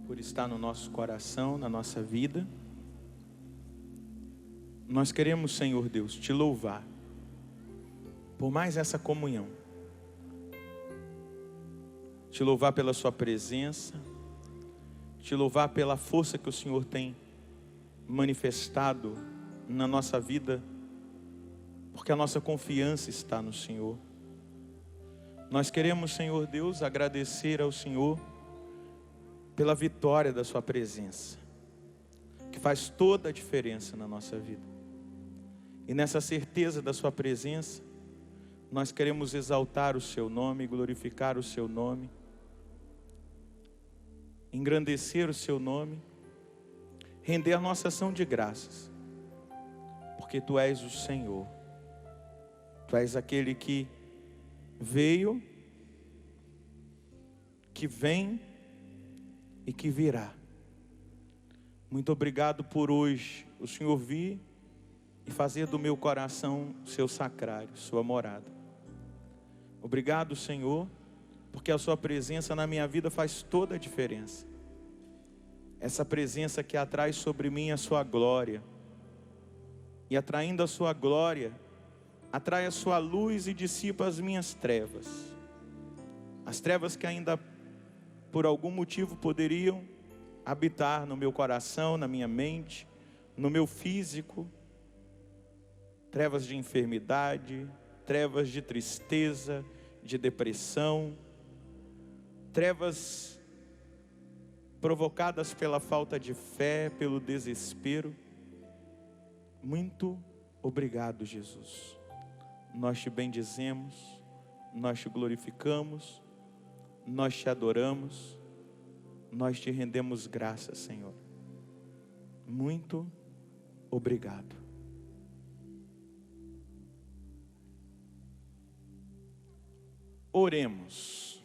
por estar no nosso coração, na nossa vida. Nós queremos, Senhor Deus, te louvar por mais essa comunhão. Te louvar pela sua presença, te louvar pela força que o Senhor tem manifestado na nossa vida, porque a nossa confiança está no Senhor. Nós queremos, Senhor Deus, agradecer ao Senhor pela vitória da sua presença, que faz toda a diferença na nossa vida. E nessa certeza da sua presença, nós queremos exaltar o seu nome, glorificar o seu nome, engrandecer o seu nome, render a nossa ação de graças, porque tu és o Senhor, tu és aquele que veio, que vem e que virá. Muito obrigado por hoje o Senhor vir e fazer do meu coração seu sacrário, sua morada. Obrigado, Senhor, porque a sua presença na minha vida faz toda a diferença. Essa presença que atrai sobre mim a sua glória, e atraindo a sua glória, atrai a sua luz e dissipa as minhas trevas. As trevas que ainda por algum motivo poderiam habitar no meu coração, na minha mente, no meu físico. Trevas de enfermidade, trevas de tristeza, de depressão, trevas provocadas pela falta de fé, pelo desespero. Muito obrigado, Jesus. Nós te bendizemos, nós te glorificamos, nós te adoramos, nós te rendemos graças, Senhor. Muito obrigado. Oremos.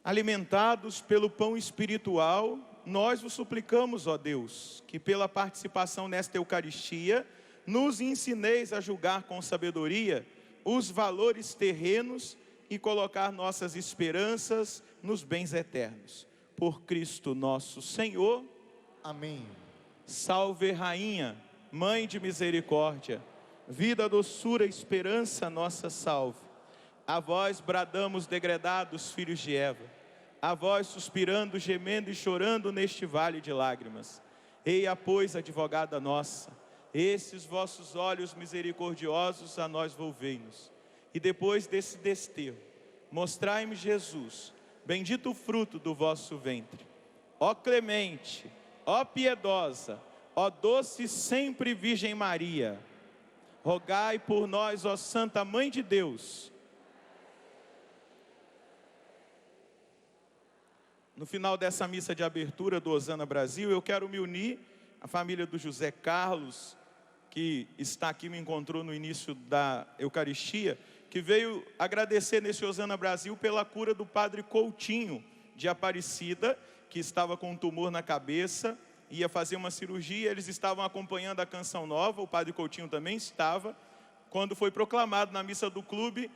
Alimentados pelo pão espiritual, nós vos suplicamos, ó Deus, que pela participação nesta Eucaristia, nos ensineis a julgar com sabedoria os valores terrenos e colocar nossas esperanças nos bens eternos. Por Cristo nosso Senhor. Amém. Salve, Rainha, Mãe de misericórdia, vida, doçura, esperança, nossa salve. A vós bradamos, degredados filhos de Eva, a vós suspirando, gemendo e chorando neste vale de lágrimas. Eia, pois, advogada nossa, esses vossos olhos misericordiosos a nós volvei-nos. E depois desse desterro, mostrai-me Jesus, bendito o fruto do vosso ventre. Ó clemente, ó piedosa, ó doce sempre Virgem Maria, rogai por nós, ó Santa Mãe de Deus. No final dessa missa de abertura do Hosana Brasil, eu quero me unir à família do José Carlos, que está aqui, me encontrou no início da Eucaristia, que veio agradecer nesse Hosana Brasil pela cura do padre Coutinho de Aparecida, que estava com um tumor na cabeça, ia fazer uma cirurgia. Eles estavam acompanhando a Canção Nova, o padre Coutinho também estava, quando foi proclamado na missa do clube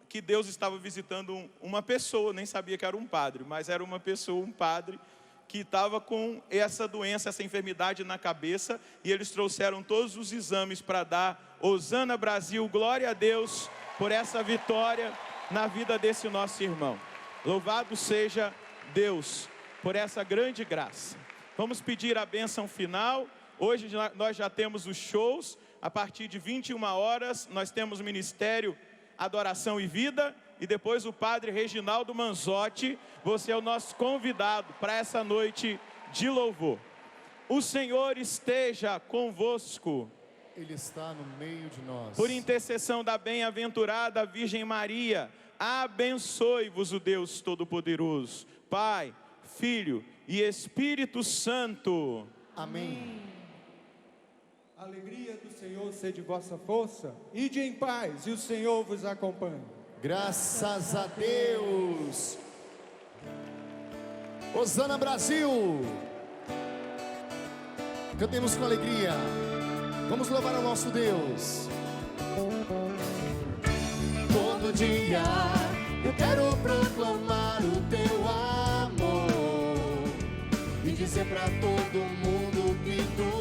que Deus estava visitando uma pessoa, nem sabia que era um padre, mas era uma pessoa, um padre, que estava com essa doença, essa enfermidade na cabeça, e eles trouxeram todos os exames para dar Hosana Brasil, glória a Deus por essa vitória na vida desse nosso irmão. Louvado seja Deus por essa grande graça. Vamos pedir a bênção final. Hoje nós já temos os shows. A partir de 21 horas nós temos o Ministério Adoração e Vida. E depois o Padre Reginaldo Manzotti. Você é o nosso convidado para essa noite de louvor. O Senhor esteja convosco. Ele está no meio de nós. Por intercessão da bem-aventurada Virgem Maria, abençoe-vos o Deus Todo-Poderoso, Pai, Filho e Espírito Santo. Amém. A alegria do Senhor seja vossa força. Ide em paz e o Senhor vos acompanhe. Graças a Deus. Hosana Brasil. Cantemos com alegria. Vamos louvar ao nosso Deus. Todo dia eu quero proclamar o teu amor e dizer pra todo mundo que tu